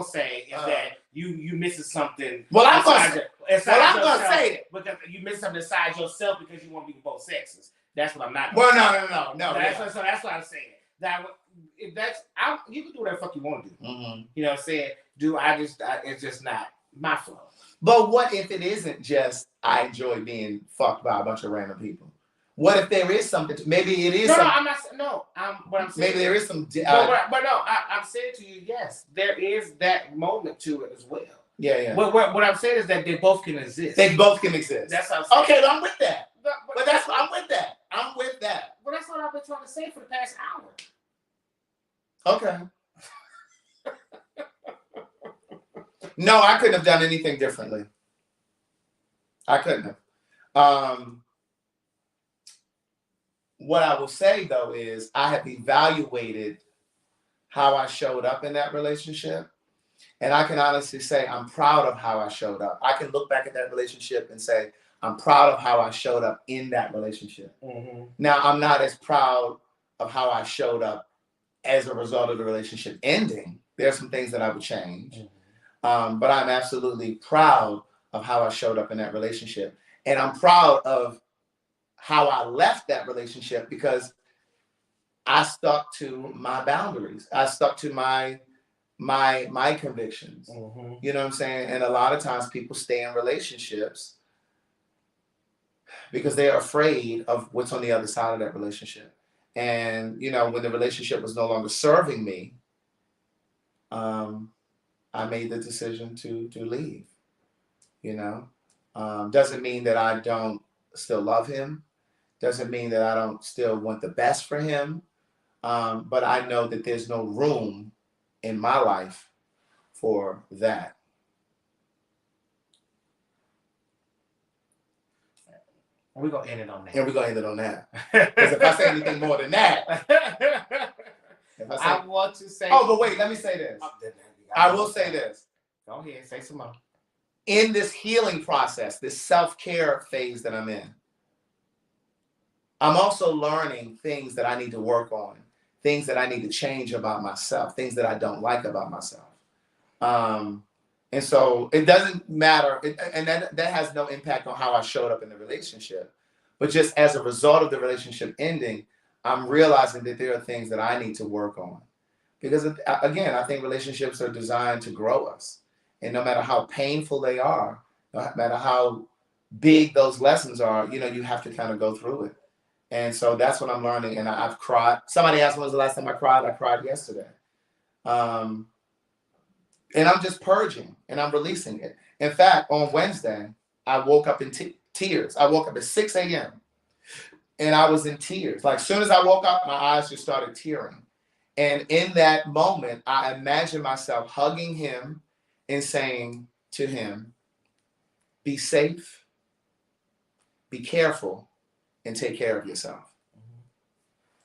say is that you missing something. Well, I'm gonna say it because you miss something inside yourself because you want to be both sexes. That's what I'm not. Well, no. So that's what I'm saying. You can do whatever the fuck you want to do. You know what I'm saying? It's just not my fault. But what if it isn't just I enjoy being fucked by a bunch of random people? What if there is something? Maybe it is. I'm not. No, what I'm saying. Maybe there is some. I'm saying to you, yes, there is that moment to it as well. Yeah. What I'm saying is that they both can exist. They both can exist. That's what I'm saying. Okay, I'm with that. I'm with that. Well, that's what I've been trying to say for the past hour. Okay. No, I couldn't have done anything differently. I couldn't have. What I will say though is I have evaluated how I showed up in that relationship. And I can honestly say I'm proud of how I showed up. I can look back at that relationship and say, I'm proud of how I showed up in that relationship. Now, I'm not as proud of how I showed up as a result of the relationship ending. There are some things that I would change. But I'm absolutely proud of how I showed up in that relationship. And I'm proud of how I left that relationship because I stuck to my boundaries. I stuck to my convictions. You know what I'm saying? And a lot of times people stay in relationships because they're afraid of what's on the other side of that relationship. And, you know, when the relationship was no longer serving me, I made the decision to leave, you know. Doesn't mean that I don't still love him. Doesn't mean that I don't still want the best for him. But I know that there's no room in my life for that. We're going to end it on that. And we're going to end it on that. Because if I say anything more than that, I want to say. Oh, but wait, let me say this. I will say this. Go ahead, say some more. In this healing process, this self-care phase that I'm in, I'm also learning things that I need to work on, things that I need to change about myself, things that I don't like about myself. And so it doesn't matter, and that has no impact on how I showed up in the relationship. But just as a result of the relationship ending, I'm realizing that there are things that I need to work on. Because again, I think relationships are designed to grow us. And no matter how painful they are, no matter how big those lessons are, you know, you have to kind of go through it. And so that's what I'm learning. And I've cried. Somebody asked when was the last time I cried. I cried yesterday. And I'm just purging and I'm releasing it. In fact, on Wednesday, I woke up in tears. I woke up at 6 a.m. and I was in tears. Like, as soon as I woke up, my eyes just started tearing. And in that moment, I imagined myself hugging him and saying to him, be safe, be careful, and take care of yourself.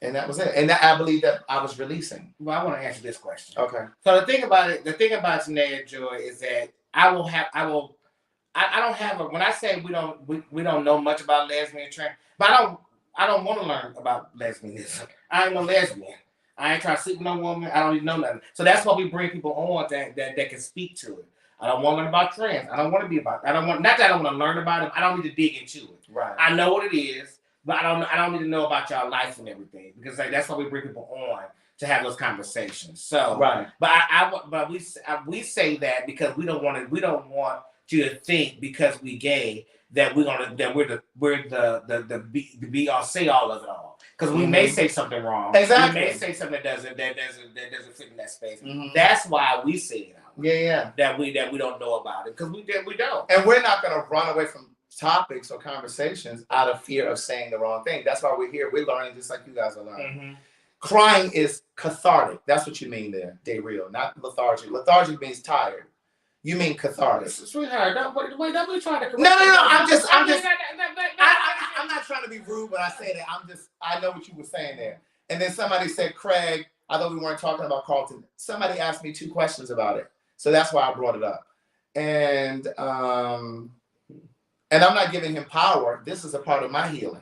And that was it. And I believe that I was releasing. Well, I want to answer this question. Okay. So the thing about Tanae and Joy is that I don't have when I say we don't know much about lesbian trans, but I don't want to learn about lesbianism. I ain't no lesbian. I ain't trying to sleep with no woman. I don't even know nothing. So that's why we bring people on that can speak to it. I don't want to learn about trans. I don't want to be about. Not that I don't want to learn about it. I don't need to dig into it. Right. I know what it is. But I don't need to know about y'all life and everything, because that's why we bring people on to have those conversations. So right. But we say that because we don't want you to think because we gay that we're the be all say all of it all, because we may say something wrong. Exactly. We may say something that doesn't fit in that space. Mm-hmm. That's why we say it out. Yeah. That we don't know about it, because we don't. And we're not going to run away from topics or conversations out of fear of saying the wrong thing. That's why we're here. We're learning just like you guys are learning. Mm-hmm. Crying is cathartic. That's what you mean there, Daryl, not lethargic. Lethargic means tired. You mean cathartic. Sweetheart, don't be trying to correct. No. I'm not trying to be rude when I say that. I know what you were saying there. And then somebody said, Craig, I thought we weren't talking about Carlton. Somebody asked me 2 questions about it. So that's why I brought it up. And I'm not giving him power. This is a part of my healing.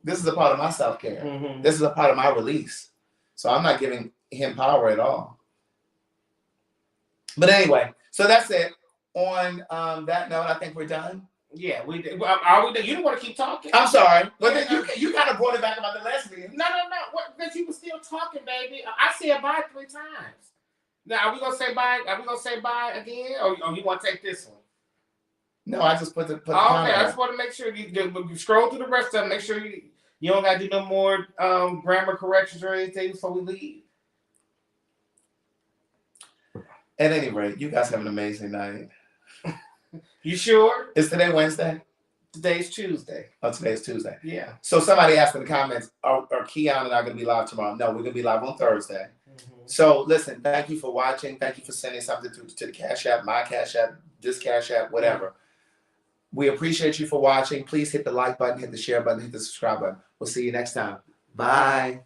This is a part of my self-care. Mm-hmm. This is a part of my release. So I'm not giving him power at all. But anyway, so that's it. On that note, I think we're done. Yeah, we did. Are we done? You don't want to keep talking? I'm sorry. But then you kind of brought it back about the lesbian. No. Because you were still talking, baby. I said bye 3 times. Now, are we going to say bye? Are we going to say bye again? Or you want to take this one? No, I just put the okay, I just want to make sure you scroll through the rest of them. Make sure you don't got to do no more grammar corrections or anything before we leave. At any rate, you guys have an amazing night. You sure? Is today Wednesday? Today's Tuesday. Oh, today's Tuesday. Yeah. So somebody asked in the comments, are Keon and I going to be live tomorrow? No, we're going to be live on Thursday. Mm-hmm. So listen, thank you for watching. Thank you for sending something to the Cash App, my Cash App, this Cash App, whatever. Mm-hmm. We appreciate you for watching. Please hit the like button, hit the share button, hit the subscribe button. We'll see you next time. Bye.